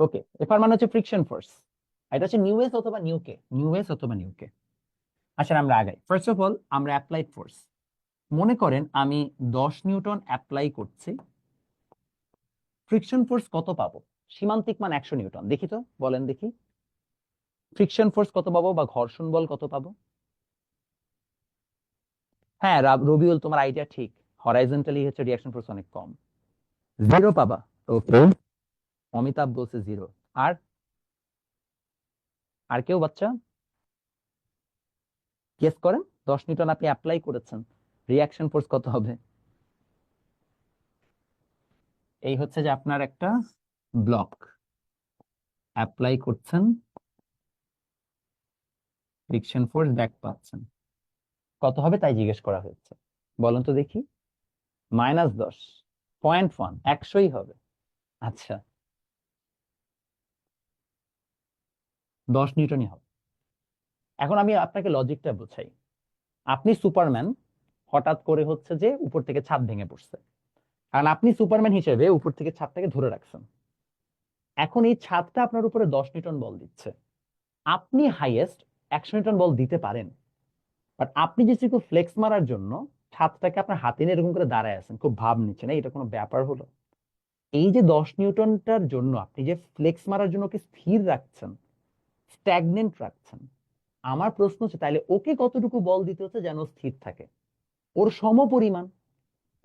ওকে, এফআর মানে হচ্ছে ফ্রিকশন ফোর্স, এটা হচ্ছে নিউ এস অথবা নিউ কে, আসেন আমরা আগাই। ফার্স্ট অফ অল আমরা অ্যাপ্লাইড ফোর্স, মনে করেন আমি 10 নিউটন অ্যাপ্লাই করছি, ফ্রিকশন ফোর্স কত পাবো? সীমান্তিক মান 100 নিউটন, দেখি তো, বলেন দেখি ফ্রিকশন ফোর্স কত পাবো বা ঘর্ষণ বল কত পাবো? হ্যাঁ রবিউল, তোমার আইডিয়া ঠিক, হরাইজন্টালি হচ্ছে রিঅ্যাকশন ফোর্স অনেক কম, 0 পাবা। ওকে, অমিতাভ বলছে 0। আর আর কেউ বাচ্চা গেস করেন, 10 নিউটন আপনি অ্যাপ্লাই করেছেন, রিঅ্যাকশন ফোর্স কত হবে? এই হচ্ছে যে আপনার একটা ব্লক অ্যাপ্লাই করছেন, ফ্রিকশন ফোর্স ব্যাক পাচ্ছেন, কত হবে তাই জিজ্ঞেস করা হয়েছে। বলুন তো দেখি। -10, 0.1, 100ই হবে। আচ্ছা, 10 নিউটনই হবে। এখন আমি আপনাকে লজিকটা বোঝাই। আপনি সুপারম্যান, হঠাৎ করে হচ্ছে যে উপর থেকে ছাদ ভেঙে পড়ছে, কারণ আপনি সুপারম্যান হিসেবে উপর থেকে ছাদটাকে ধরে রাখছেন। এখন এই ছাদটা আপনার উপরে 10 নিউটন বল দিচ্ছে, আপনি হাইয়েস্ট 100 নিউটন বল দিতে পারেন, বাট আপনি যে একটু ফ্লেক্স মারার জন্য ছাদটাকে আপনার হাতে নিয়ে এরকম করে দাঁড়ায় আছেন, খুব ভাব নিচ্ছেন, এটা কোনো ব্যাপার হলো? এই যে 10 নিউটনটার জন্য আপনি যে ফ্লেক্স মারার জন্য ওকে স্থির রাখছেন, স্ট্যাগনেন্ট রাখছেন, আমার প্রশ্ন হচ্ছে তাহলে ওকে কতটুকু বল দিতে হচ্ছে যেন স্থির থাকে? ওর সমপরিমাণ,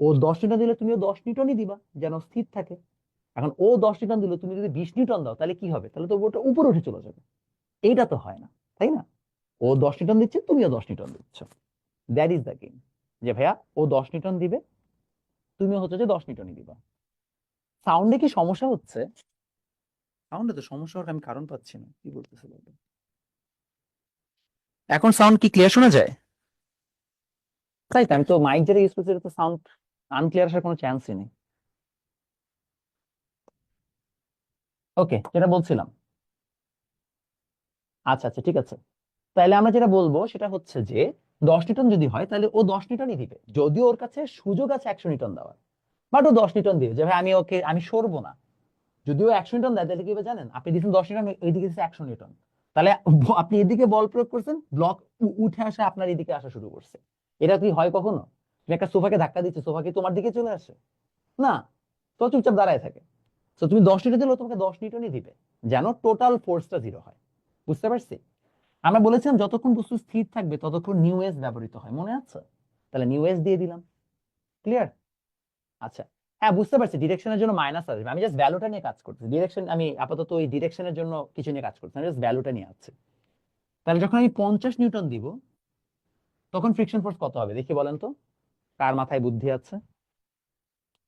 ও 10 নিউটন দিলে তুমিও 10 নিউটনই দিবা যেন স্থির থাকে। এখন ও 10 নিউটন দিলে তুমি যদি 20 নিউটন দাও, তাহলে কি হবে? তাহলে তো ওটা উপরে উঠে চলে যাবে। এইটা তো হয় না, তাই না? ও 10 নিউটন দিচ্ছে, তুমিও 10 নিউটন দিচ্ছ, দ্যাট ইজ দ্য গেম। যে ভাইয়া ও 10 নিউটন দিবে, তুমিও হচ্ছে যে 10 নিউটনই দিবা। সাউন্ডে কি সমস্যা হচ্ছে? সাউন্ডে তো সমস্যা হওয়ার আমি কারণ পাচ্ছি না, কি বলতেছে বলো। এখন সাউন্ড কি ক্লিয়ার শোনা যায়? তাই তো, আমি তো মাইক যেটা ইউজ করছি, এটা তো সাউন্ড আনক্লিয়ার আসার কোনো চান্সই নেই। ওকে, যেটা বলছিলাম, আচ্ছা আচ্ছা ঠিক আছে, তাহলে আমরা যেটা বলবো সেটা হচ্ছে যে 10 নিউটন যদি হয় তাহলে ও 10 নিউটনই দিবে, যদিও ওর কাছে সুযোগ আছে 100 নিউটন দেওয়ার, বাট ও 10 নিউটন দিবে যে ভাই আমি ওকে আমি সরবো না। যদিও 100 নিউটন দেয়, তাহলে কি হবে জানেন, আপনি দিচ্ছেন 10 নিউটন, এইদিকে দিচ্ছে 100 নিউটন, তাহলে আপনি এদিকে বল প্রয়োগ করছেন, ব্লক উঠে আসে আপনার এদিকে আসা শুরু করছে। এটা কি হয় কখনো? তুমি একটা সোফাকে ধাক্কা দিচ্ছে, সোফা কি তোমার দিকে চলে আসে? না, তো চুপচাপ দাঁড়ায় থাকে। তো তুমি 10 নিউটন দিলেও তোমাকে 10 নিউটনই দিবে, যেন টোটাল ফোর্সটা 0 হয়। বুঝতে পারছি? আমরা বলেছিলাম যতক্ষণ বস্তু স্থির থাকবে ততক্ষণ নিউ এস ব্যবহৃত হয়, মনে আছে? তাহলে নিউ এস দিয়ে দিলাম। ক্লিয়ার? আচ্ছা, হ্যাঁ বুঝতে পারছি ডিরেকশনের জন্য মাইনাস আসবে, আমি জাস্ট ভ্যালুটা নিয়ে কাজ করতেছি, ডিরেকশন আমি আপাতত ওই ডিরেকশনের জন্য কিছু নিয়ে কাজ করছি না, জাস্ট ভ্যালুটা নিয়ে আসছি। তাহলে যখন আমি 50 নিউটন দিব, তখন ফ্রিকশন ফোর্স কত হবে দেখি বলেন তো, কার মাথায় বুদ্ধি আছে?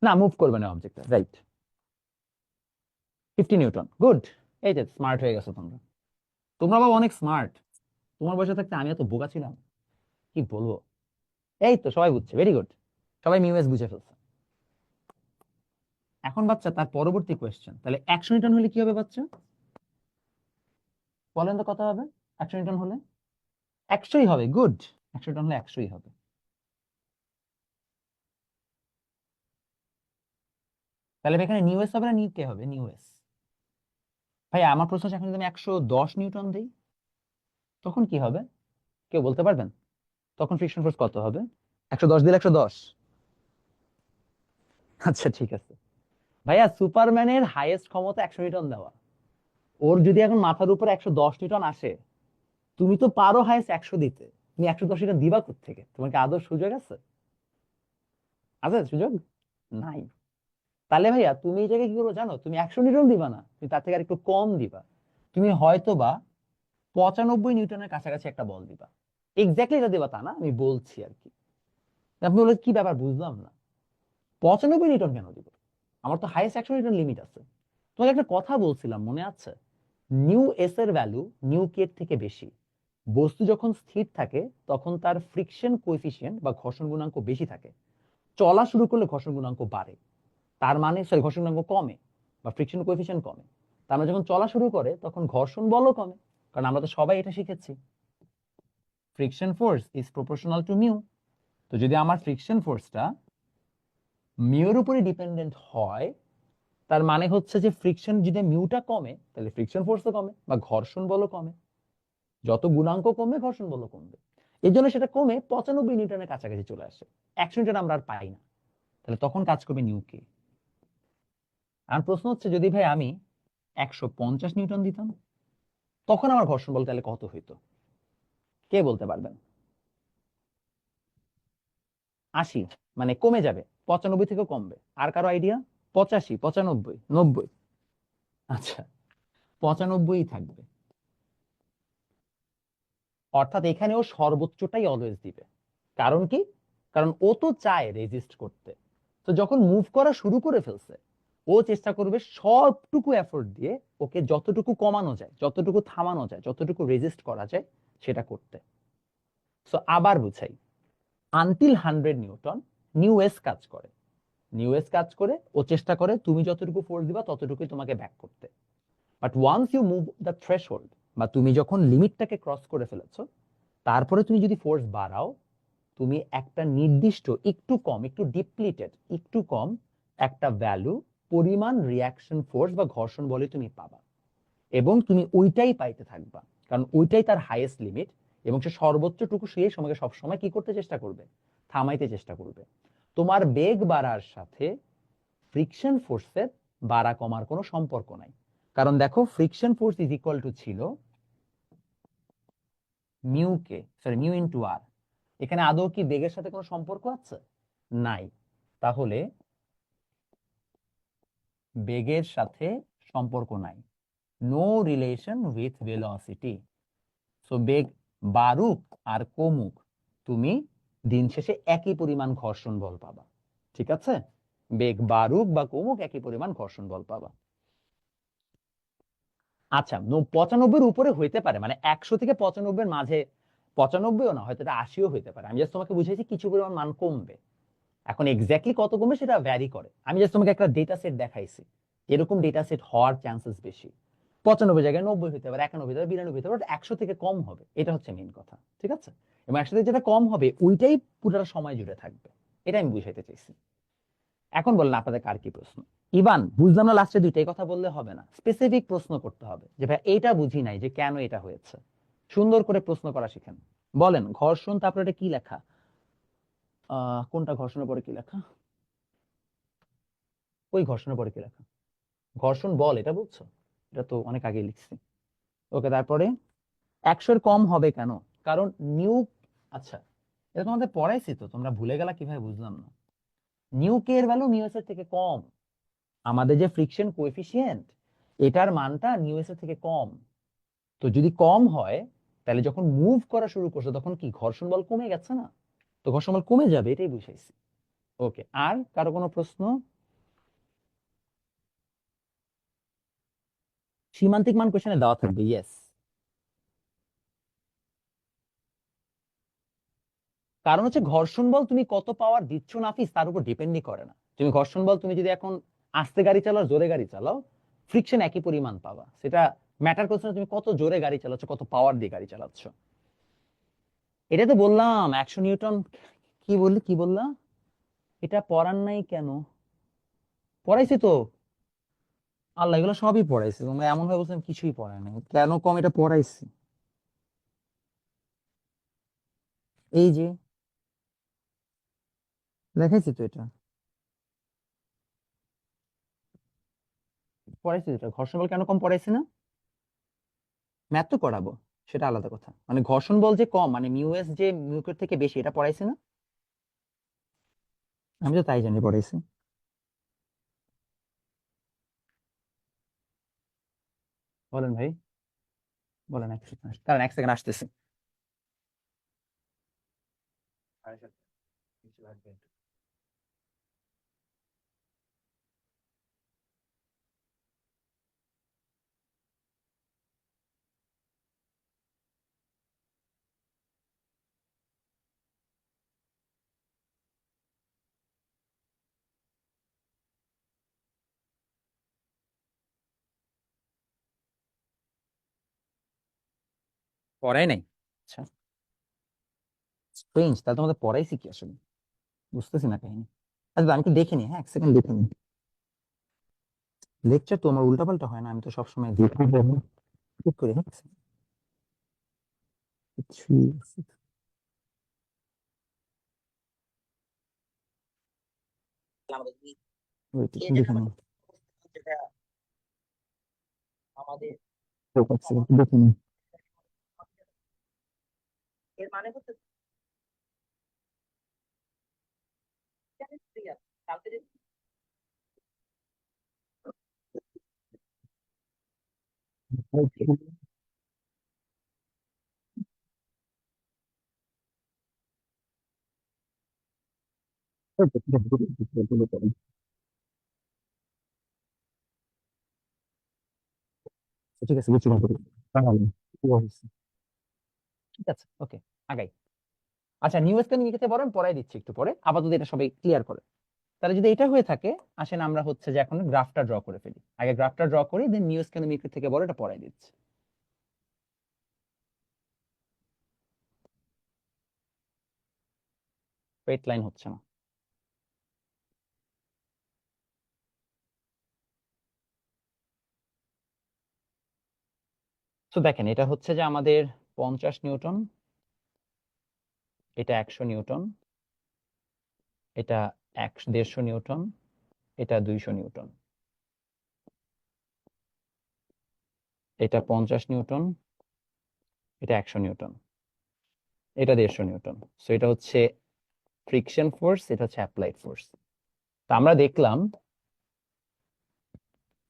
না, মুভ করবে না অবজেক্টটা, রাইট, 50 নিউটন, গুড। এই যে স্মার্ট হয়ে গেছো তোমরা, তোমরা বাবা অনেক স্মার্ট। তোমার বয়সে থাকতে আমি এত বোকা ছিলাম, কি বলবো। এই তো সবাই বুঝছে, ভেরি গুড, সবাই মিউএস বুঝে ফেলছে। এখন বাচ্চা তার পরবর্তী কোয়েশ্চেন, তাহলে 100 নিউটন হলে কি হবে বাচ্চা? বলেন তো কত হবে 100 নিউটন হলে? 100ই হবে, গুড, 100 নিউটন হলে 100ই হবে। তাহলে এখানে নিউ এস হবে না নিউ কে হবে? New S. ভাই আমার প্রশ্ন হচ্ছে, এখন যদি আমি 110 নিউটন দিই, তখন কি হবে? কেউ বলতে পারবেন? তখন ফ্রিকশন ফোর্স কত হবে? 110 দিলে 110, আচ্ছা ঠিক আছে। ভাইয়া সুপারম্যানের হাইয়েস্ট ক্ষমতা 100 নিউটন দেওয়া। ওর যদি এখন মাথার উপর 110 নিউটন আসে, তুমি তো পারো হাইয়েস্ট 100 দিতে, তুমি 110 নিউটন দিবা কোত্থেকে? তোমার কি আদৌ সুযোগ আছে? আছে সুযোগ? নাই। তাহলে ভাইয়া তুমি এই জায়গায় কি করবো জানো, তুমি 100 নিউটন দিবা না, তুমি তার থেকে আর একটু কম দিবা। তুমি হয়তো বা 95 নিউটনের কাছাকাছি একটা বল দিবা। এক্স্যাক্টলি এটা দিবা তা না, আমি বলছি আর কি। আপনি বলে কি ব্যাপার, বুঝলাম না। 95 নিউটন কেন দিব? আমার তো হাইয়েস্ট 100 নিউটন লিমিট আছে। তোমাকে একটা কথা বলছিলাম মনে আছে, নিউ এস এর ভ্যালু নিউ কে এর থেকে বেশি। বস্তু যখন স্থির থাকে তখন তার ফ্রিকশন কোএফিসিয়েন্ট বা ঘর্ষণ গুণাঙ্ক বেশি থাকে। চলা শুরু করলে ঘর্ষণ গুণাঙ্ক বাড়ে, তার মানে সরি ঘর্ষণ গুণাঙ্ক কমে বা ফ্রিকশন কোএফিসিয়েন্ট কমে। তার মানে যখন চলা শুরু করে তখন ঘর্ষণ বলও কমে, কারণ আমরা তো সবাই এটা শিখেছি, friction force is proportional two mu. তো যদি আমার ফ্রিকশন ফোর্সটা মিউর উপরে ডিপেন্ডেন্ট হয়, তার মানে হচ্ছে যে ফ্রিকশন যদি মিউটা কমে তাহলে ফ্রিকশন ফোর্সও কমে বা ঘর্ষণ বলও কমে। যত গুণাঙ্ক কমবে ঘর্ষণ বলও কমবে। এই জন্য সেটা কমে 95 নিউটনের কাছাকাছি চলে আসে। 100 নিউটন আমরা আর পাই না। তাহলে তখন কাজ করবে নিউকে। আর প্রশ্ন হচ্ছে যদি ভাই আমি 150 নিউটন দিতাম, তখন আমার ঘর্ষণ বল তাহলে কত হইতো? কে বলতে পারবেন? 80, মানে কমে যাবে, 95 থেকেও কমবে। আর কারো আইডিয়া? 85, 95, 90? আচ্ছা, 95 থাকবে। অর্থাৎ এখানে ও সর্বোচ্চটাই অলওয়েজ দিবে। কারণ কি? কারণ ও তো চায় রেজিস্ট করতে। তো যখন মুভ করা শুরু করে ফেলছে, ও চেষ্টা করবে সবটুকু এফোর্ট দিয়ে ওকে যতটুকু কমানো যায়, যতটুকু থামানো যায়, যতটুকু রেজিস্ট করা যায় সেটা করতে। সো আবার বুঝাই, আনটিল 100 নিউটন নিউ এস কাজ করে। নিউ এস কাজ করে ও চেষ্টা করে তুমি যতটুকু ফোর্স দিবা ততটুকুই তোমাকে ব্যাক করতে। But once you move the threshold, বা তুমি যখন লিমিটটাকে ক্রস করে ফেলেছো, তারপরে তুমি যদি ফোর্স বাড়াও, তুমি একটা নির্দিষ্ট একটু কম, একটু ডিপ্লিটেড, একটু কম একটা ভ্যালু পরিমাণ রিয়াকশন ফোর্স বা ঘর্ষণ বলে তুমি পাবা। এবং তুমি ওইটাই পাইতে থাকবা, কারণ ওইটাই তার হাইয়েস্ট লিমিট। এবং সে সর্বোচ্চটুকু সেই সময়কে সবসময় কি করতে চেষ্টা করবে? থামাইতে চেষ্টা করবে। তোমার বেগ বাড়ার সাথে ফ্রিকশন ফোর্সের বাড়া কমার কোনো সম্পর্ক নাই। কারণ দেখো, friction force is equal two ছিল মিউ কে, সরি মিউ ইনটু আর। এখানে আদৌ কি বেগের সাথে কোনো সম্পর্ক আছে? নাই। তাহলে বেগের সাথে সম্পর্ক নাই, no relation with velocity. So বেগ বাড়ুক আর কমুক, তুমি দিন শেষে একই পরিমাণ ঘর্ষণ বল পাবা। ঠিক আছে? বেগ বাড়ুক বা কমুক একই পরিমাণ ঘর্ষণ বল পাবা। আচ্ছা, 95-এর উপরে হইতে পারে, মানে 100 থেকে 95-এর মাঝে, 95ও না, হয়তো এটা 80ও হইতে পারে। আমি জাস্ট তোমাকে বুঝাইছি কিছু পরিমাণ মান কমবে। এখন এক্স্যাক্টলি কত কমবে সেটা ভ্যারি করে। আমি জাস্ট তোমাকে একটা ডেটা সেট দেখাইছি, এরকম ডেটা সেট হওয়ার চান্সেস বেশি। 95 জায়গায় 90 হতে পারে, 91 হতে পারে, 92 হতে পারে, 100 থেকে কম হবে, এটা হচ্ছে মেইন কথা। ঠিক আছে? এবং 100 থেকে যেটা কম হবে ওইটাই পুরোটা সময় জুড়ে থাকবে। এটা আমি বুঝাইতে চাইছি। এখন বলেন আপনাদের কার কি প্রশ্ন? ইভান, বুঝলাম না লাস্টে দুইটাই কথা বললে হবে না, স্পেসিফিক প্রশ্ন করতে হবে যে ভাই এইটা বুঝি নাই যে কেন এটা হয়েছে। সুন্দর করে প্রশ্ন করা শিখেন। বলেন ঘর্ষণ, তারপরে এটা কি লেখা? কোনটা ঘর্ষণের পরে কি লেখা? ওই ঘর্ষণের পরে কি লেখা? ঘর্ষণ বল, এটা বলছো? এটা তো অনেক আগে লিখছি। ওকে, তারপরে 100-এর কম হবে কেন? কারণ নিউ, আচ্ছা এটা তোমাদের পড়াইছি তো, তোমরা ভুলে গেলা কিভাবে বুঝলাম না। নিউ কে এর ভ্যালু নিউ এস এর থেকে কম। আমাদের যে ফ্রিকশন কোএফিসিয়েন্ট, এটার মানটা নিউ এস এর থেকে কম। তো যদি কম হয়, তাহলে যখন মুভ করা শুরু করছে তখন কি ঘর্ষণ বল কমে গেছে না? তো ঘর্ষণ বল কমে যাবে, এটাই বুঝাইছি। ওকে, আর কারো কোনো প্রশ্ন? সীমান্তিক মান কোশ্চেনে দেওয়া থাকবে, ইয়েস। কারণ হচ্ছে ঘর্ষণ বল তুমি কত পাওয়ার দিচ্ছ নাফিস তার উপর ডিপেন্ডই করে না। তুমি ঘর্ষণ বল তুমি যদি এখন আস্তে গাড়ি চালাও, জোরে গাড়ি চালাও, ফ্রিকশন একই পরিমাণ পাবা। সেটা ম্যাটার করছে না তুমি কত জোরে গাড়ি চালাচ্ছ, কত পাওয়ার দিয়ে গাড়ি চালাচ্ছ। এটা তো বললাম 100 নিউটন। কি বললি, কি বললাম? এটা পড়ার নাই কেন? পড়াইছি তো। আল্লাহ, এগুলো সবই পড়াইছি, তোমরা এমন ভাবে বলছো আমি কিছুই পড়াই নাই। কেন কম, এটা পড়াইছি। এই যে দেখাইছি তো এটা। পড়াইছি যেটা ঘর্ষণ বল কেন কম পড়াইছি না? ম্যাথ তো পড়াবো, সেটা আলাদা কথা, মানে ঘর্ষণ বল যে কম মানে মিউ এস যে মিউকের থেকে বেশি এটা পড়াইছি না? আমি তো তাই জানি পড়াইছি। বলেন ভাই, বলেন এক সেকেন্ড, কারণ এক সেকেন্ড আসতেছি। পড়াই নাই? আচ্ছা, স্ট্রেঞ্জ, তাহলে তোমাদের পড়াইছি কি আসলে? বুঝতেছি না কাহিনী। আচ্ছা আমি কি দেখিনি, হ্যাঁ এক সেকেন্ড দেখিনি। লেকচার তো আমার উল্টাপাল্টা হয় না, আমি তো সবসময় দেখি ঠিক করে, হ্যাঁ থ্রি দেখিনি। এক সেকেন্ড দেখিনি। ঠিক আছে বুঝছি ভালো করে। তাহলে কি হয়েছে? ঠিক আছে ওকে, আগাই। আচ্ছা নিউ স্কেল নিতে বরং পড়াই দিচ্ছি একটু পরে, আপাতত এটা সবাই ক্লিয়ার করে। তাহলে যদি এটা হয়ে থাকে, আসেন আমরা হচ্ছে যে এখন গ্রাফটা ড্র করে ফেলি, আগে গ্রাফটা ড্র করি, দেন নিউ স্কেল থেকে বড় এটা পড়াই দিচ্ছি। স্ট্রেট লাইন হচ্ছে না। তো দেখেন এটা হচ্ছে যে আমাদের 50 নিউটন, এটা 100 নিউটন, এটা 150 নিউটন, এটা 200 নিউটন, এটা 50 নিউটন, এটা 100 নিউটন, এটা 150 নিউটন। সো এটা হচ্ছে ফ্রিকশন ফোর্স, এটা হচ্ছে অ্যাপ্লাইড ফোর্স। তা আমরা দেখলাম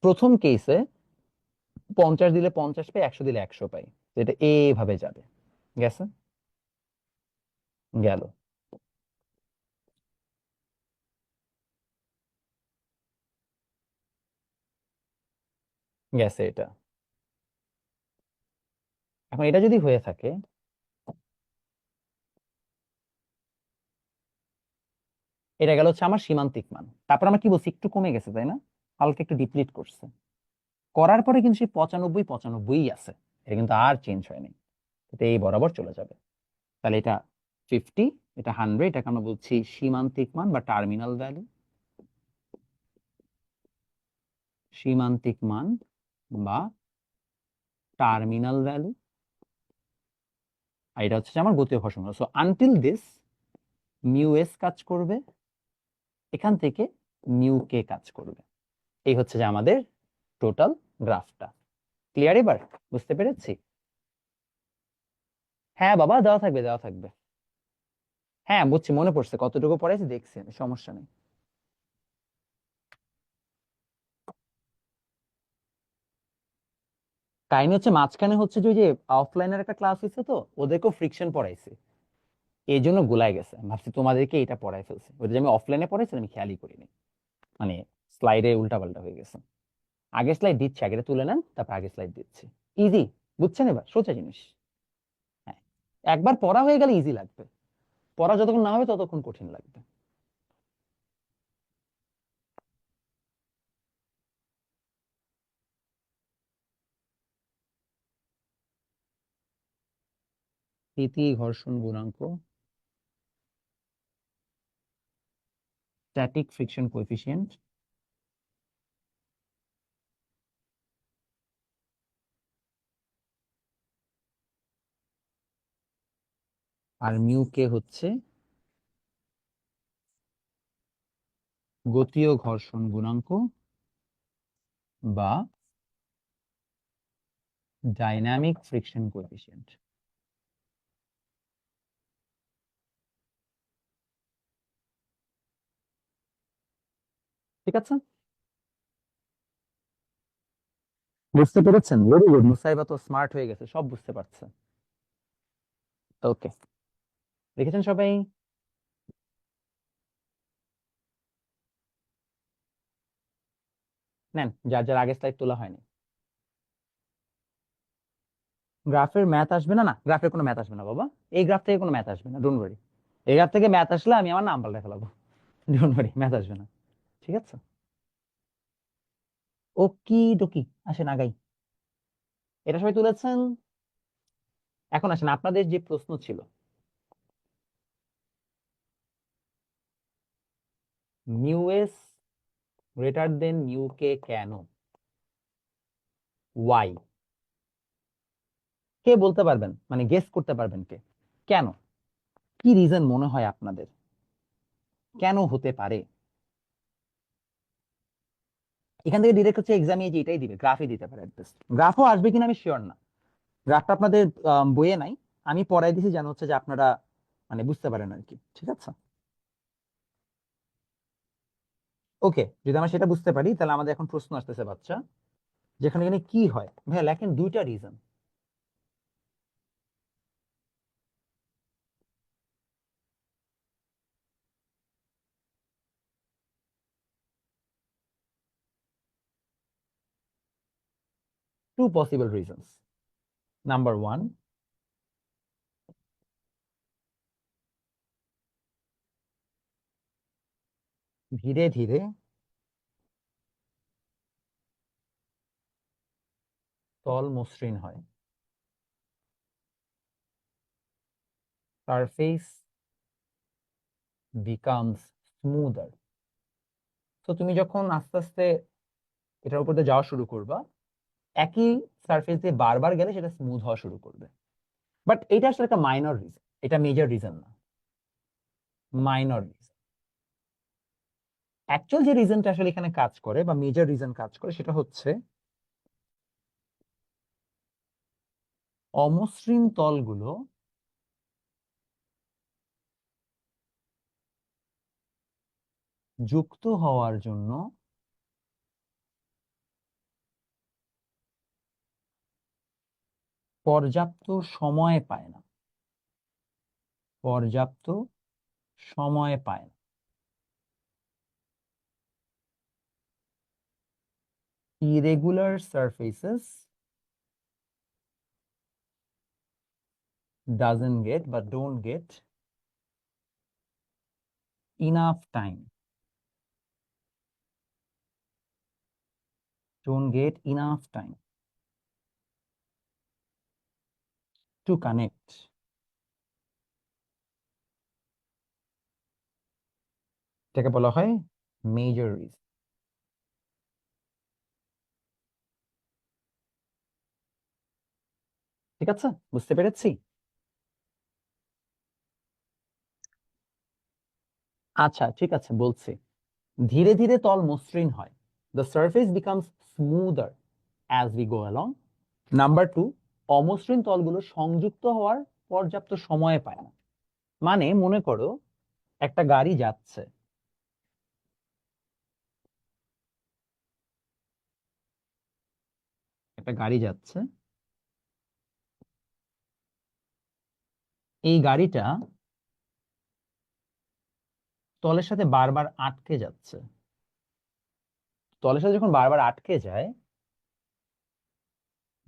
প্রথম কেসে 50 দিলে 50 পাই, 100 দিলে 100 পাই, তো এটা এইভাবে যাবে, গেছে, গেল, গেছে এটা। এখন এটা যদি হয়ে থাকে, এটা গেল হচ্ছে আমার সীমান্তিক মান, তারপর আমরা কি বলছি একটু কমে গেছে তাই না, হালকা একটু ডিপ্লিট করছে, করার পরে কিন্তু সেই 95 95 আছে, এটা কিন্তু আর চেঞ্জ হয়নি, এটা এই বরাবর চলে যাবে। তাহলে এটা 50, এটা 100, এটাকে আমরা বলছি সীমান্তিক মান বা টার্মিনাল ভ্যালু, সীমান্তিক মান বা টার্মিনাল ভ্যালু। আর এটা হচ্ছে যে আমার গতীয় ঘর্ষণ। So until this mu S কাজ করবে, এখান থেকে মিউ কে কাজ করবে, এই হচ্ছে যে আমাদের টোটাল গ্রাফটা। ক্লিয়ার এবার? বুঝতে পেরেছি? হ্যাঁ বাবা, দেওয়া থাকবে, দেওয়া থাকবে। হ্যাঁ বুঝছি, মনে পড়ছে, কতটুকু পড়াইছি দেখছি আমি, সমস্যা নেই। কাহিনী হচ্ছে মাঝখানে হচ্ছে যে ওই যে অফলাইনের একটা ক্লাস হয়েছে, তো ওদেরকেও ফ্রিকশন পড়াইছে, এই জন্য গুলাই গেছে, ভাবছি তোমাদেরকে এটা পড়াই ফেলছে, ওই যে আমি অফলাইনে পড়াইছি আমি খেয়ালই করিনি, মানে স্লাইডে উল্টাপাল্টা হয়ে গেছে। আগে স্লাইড দিচ্ছি, আগে তুলে নেন, তারপর আগে স্লাইড দিচ্ছি। ইজি, বুঝছেন এবার? সোজা জিনিস। হ্যাঁ, একবার পড়া হয়ে গেলে ইজি লাগবে, পড়া যতক্ষণ না হবে ততক্ষণ কঠিন লাগবে। স্থিতি ঘর্ষণ গুণাঙ্ক, স্ট্যাটিক ফ্রিকশন কোএফিসিয়েন্ট, আর মিউ কে হচ্ছে গতীয় ঘর্ষণ গুণাঙ্ক বা ডাইনামিক ফ্রিকশন কোএফিসিয়েন্ট। ঠিক আছে, বুঝতে পেরেছেন? ভেরি গুড, মুসাইবা তো স্মার্ট হয়ে গেছে, সব বুঝতে পারছে। ওকে, দেখেছেন সবাই? নেন, যার যার আগের স্লাইড তোলা হয়নি। গ্রাফের ম্যাথ আসবে না? না, গ্রাফের কোনো ম্যাথ আসবে না বাবা। এই গ্রাফ থেকে কোনো ম্যাথ আসবে না, ডোন্ট ওয়ারি। এই গ্রাফ থেকে ম্যাথ আসলে আমি আমার নাম পাল্টে ফেলাবো। ডোন্ট ওয়ারি, ম্যাথ আসবে না। ঠিক আছে, ওকি ডোকি, আসেন আগাই। এটা সবাই তুলেছেন? এখন আসেন, আপনাদের যে প্রশ্ন ছিল, mu S greater than mu K কেন? ওয়াই? কে বলতে পারবেন? মানে গেস করতে পারবেন কে? কেন? কি রিজন মনে হয় আপনাদের কেন হতে পারে? এখান থেকে ডিরেক্ট হচ্ছে এক্সামে যে এটাই দিবে, গ্রাফই দিতে পারে। গ্রাফও আসবে কিনা আমি শিওর না। গ্রাফটা আপনাদের বইয়ে নাই, আমি পড়াই দিছি যেন হচ্ছে যে আপনারা মানে বুঝতে পারেন আর কি। ঠিক আছে, ওকে, যদি আমরা সেটা বুঝতে পারি তাহলে আমাদের এখন প্রশ্ন আসতেছে বাচ্চা, যেখানে এখানে কি হয় ভাইয়া, লেখেন দুইটা reason. Two possible reasons. Number one, ধীরে ধীরে তল মসৃণ হয়, সারফেস বিকামস স্মুদার। তো তুমি যখন আস্তে আস্তে এটার উপর দিয়ে যাওয়া শুরু করবা, একই সারফেস দিয়ে বারবার গেলে সেটা স্মুথ হওয়া শুরু করবে। বাট এটা আসলে একটা মাইনর রিজন, এটা মেজর রিজন না, মাইনর রিজন। অ্যাকচুয়াল যে রিজনটা আসলে এখানে কাজ করে বা মেজর রিজন কাজ করে সেটা হচ্ছে অমসৃণ তলগুলো যুক্ত হওয়ার জন্য পর্যাপ্ত সময় পায় না, পর্যাপ্ত সময় পায় না। irregular surfaces doesn't get but don't get enough time, don't get enough time to connect. এটাকে বলা হয় মেজর রিজন। ঠিক আছে, বুঝতে পেরেছি? আচ্ছা ঠিক আছে, বলছি। ধীরে ধীরে তল মসৃণ হয়, the surface becomes smoother as we go along. Number two, অমসৃণ তলগুলো সংযুক্ত হওয়ার পর্যাপ্ত সময় পায় না। মানে মনে করো একটা গাড়ি যাচ্ছে, একটা গাড়ি যাচ্ছে, এই গাড়িটা তলের সাথে বারবার আটকে যাচ্ছে। তলের সাথে যখন বারবার আটকে যায়,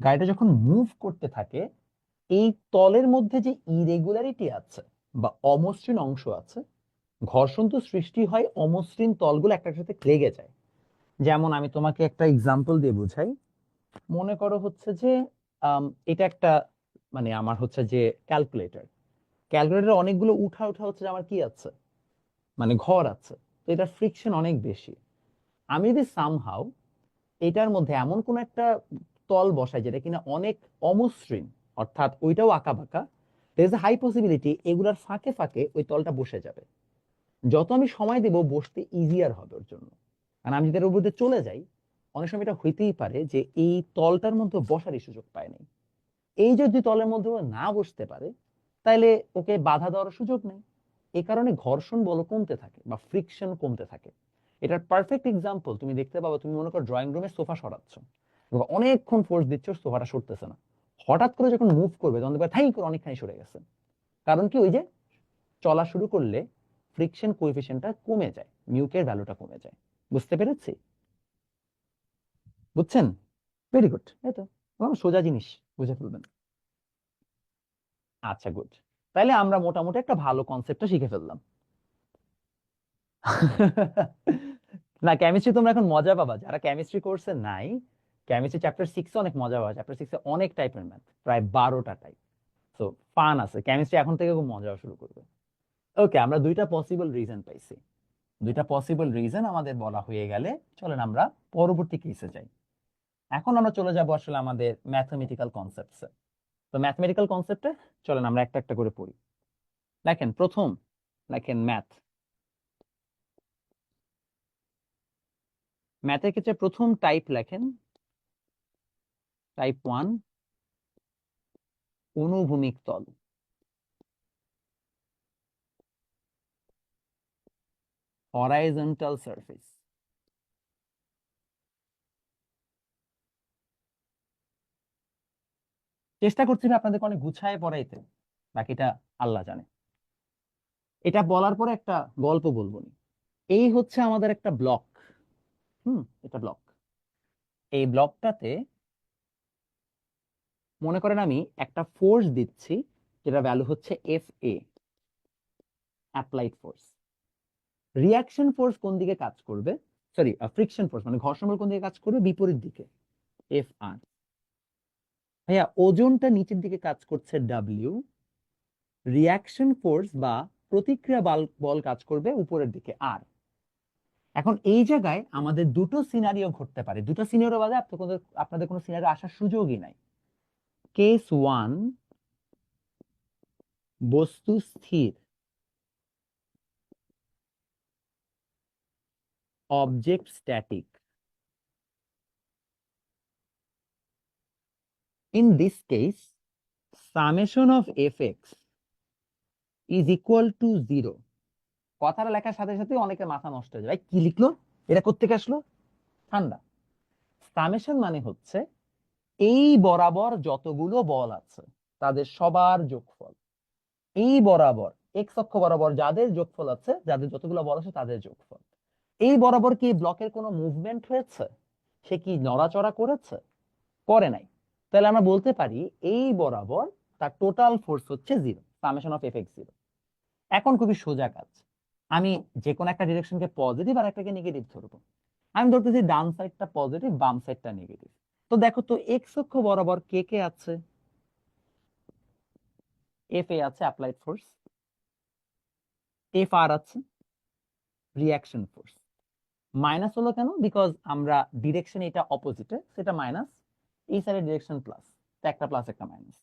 গাড়িটা যখন মুভ করতে থাকে, এই তলের মধ্যে যে ইরেগুলারিটি আছে বা অমসৃণ অংশ আছে, ঘর্ষণ তো সৃষ্টি হয়, অমসৃণ তলগুলো একটার সাথে লেগে যায়। যেমন আমি তোমাকে একটা এক্সাম্পল দিয়ে বুঝাই। মনে করো হচ্ছে যে এটা একটা মানে আমার হচ্ছে যে ক্যালকুলেটর, ক্যালকুলেটর অনেকগুলো উঠা উঠা হচ্ছে যে আমার কি আছে, মানে ঘর আছে। তো এটা ফ্রিকশন অনেক বেশি। আমি যদি সামহাউ এটার মধ্যে এমন কোন একটা তল বসাই যেটা কিনা অনেক অমসৃণ, অর্থাৎ ওইটাও আঁকা বাঁকা, there is a high possibility এগুলার ফাঁকে ফাঁকে ওই তলটা বসে যাবে। যত আমি সময় দেব বসতে ইজিয়ার হবে ওর জন্য। কারণ আমি যদি এর উপর দিয়ে চলে যাই, অনেক সময় এটা হইতেই পারে যে এই তলটার মধ্যে বসারই সুযোগ পায় নাই। এই যদি তলের মধ্যে ও না বসতে পারে, তাইলে ওকে বাধা দেওয়ার সুযোগ নেই। এই কারণে ঘর্ষণ বল কমতে থাকে বা ফ্রিকশন কমতে থাকে। এটার পারফেক্ট এক্সাম্পল তুমি দেখতে পাবো, তুমি মনে করো ড্রয়িং রুমে সোফা সরাচ্ছ, অনেকক্ষণ ফোর্স দিচ্ছ, সোফাটা সরতেছে না, হঠাৎ করে যখন মুভ করবে তখন দেখবে ঠাই করে অনেকখানি সরে গেছে। কারণ কি, ওই যে চলা শুরু করলে ফ্রিকশন কোএফিসিয়েন্টটা কমে যায়, মিউকের ভ্যালুটা কমে যায়। বুঝতে পেরেছি? বুঝছেন? Very good. এই তো সোজা জিনিস, বুঝে ফেলবেন। আচ্ছা, গুড। তাইলে আমরা মোটামুটি একটা ভালো কনসেপ্টটা শিখে ফেললাম। না, কেমিস্ট্রি তোমরা এখন মজা পাবা, যারা কেমিস্ট্রি কোর্সে নাই। কেমিস্ট্রি চ্যাপ্টার 6 অনেক মজা পাবা। চ্যাপ্টার 6 অনেক টাইপের ম্যাথ, প্রায় 12টা টাইপ। তো ফান আছে, কেমিস্ট্রি এখন থেকে খুব মজা শুরু করবে। ওকে, আমরা দুইটা পসিবল রিজন পাইছি। দুইটা পসিবল রিজন আমাদের বলা হয়ে গেলে চলেন আমরা পরবর্তী কেসে যাই। এখন আমরা চলে যাব আসলে আমাদের ম্যাথমেটিক্যাল কনসেপ্টসে। তো ম্যাথমেটিক্যাল কনসেপ্টে চলেন আমরা একটা একটা করে পড়ি। দেখেন প্রথম, দেখেন ম্যাথের ক্ষেত্রে প্রথম টাইপ লেখেন, টাইপ 1, অনুভূমিক তল। Horizontal surface. চেষ্টা করছি না আপনাদেরকে অনেক গুছায় পড়াইতে, বাকিটা আল্লাহ জানে। এটা বলার পরে একটা গল্প বলবো নি। এই হচ্ছে আমাদের একটা ব্লক। এটা ব্লক। এই ব্লকটাতে মনে করেন আমি একটা ফোর্স দিচ্ছি, যেটা ভ্যালু হচ্ছে এফ এ, অ্যাপ্লাইড ফোর্স। রিয়াকশন ফোর্স কোন দিকে কাজ করবে, সরি ফ্রিকশন ফোর্স মানে ঘর্ষণ বল কোন দিকে কাজ করবে, বিপরীত দিকে, এফ আর। ভাইয়া ওজনটা নিচের দিকে কাজ করছে ডাব্লিউ, রিয়াকশন ফোর্স বা প্রতিক্রিয়া বল বল কাজ করবে উপরের দিকে আর। এখন এই জায়গায় আমাদের দুটো সিনারিও ঘটতে পারে, দুটো সিনারিও বাদে আপনাদের কোনো সিনারিও আসার সুযোগই নাই। কেস 1, বস্তু স্থির, object static. In this case, summation of fx is equal to 0. কথাটা লেখার সাথে সাথে অনেকের মাথা নষ্ট হয়ে যায়, ভাই কি লিখলো, এটা কোত্থেকে আসলো। ঠান্ডা। সামেশন মানে হচ্ছে এই বরাবর যতগুলো বল আছে তাদের সবার যোগফল। এই বরাবর এক্স অক্ষ বরাবর যাদের যোগফল আছে, যাদের যতগুলো বল আছে তাদের যোগফল। এই বরাবর কি ব্লকের কোনো মুভমেন্ট হয়েছে, সে কি নড়াচড়া করেছে, করে নাই, তাহলে আমরা বলতে পারি এই বরাবর তার টোটাল ফোর্স হচ্ছে 0, সামেশন অফ এফ এক্স 0। এখন খুবই সোজা কাজ, আমি যে কোনো একটা ডিরেকশনকে পজিটিভ আর একটাকে নেগেটিভ ধরবো। আমি ধরতেছি ডান সাইডটা পজিটিভ, বাম সাইডটা নেগেটিভ। তো দেখো তো এক্স অক্ষ বরাবর কে কে আছে, এফ এ আছে অ্যাপ্লাইড ফোর্স, এফ আর আছে রিয়াকশন ফোর্স। মাইনাস হলো কেন, বিকজ আমরা ডিরেকশন এটা অপোজিটে, সেটা মাইনাস, এই সাইডের ডিরেকশন প্লাস, একটা প্লাস একটা মাইনাস।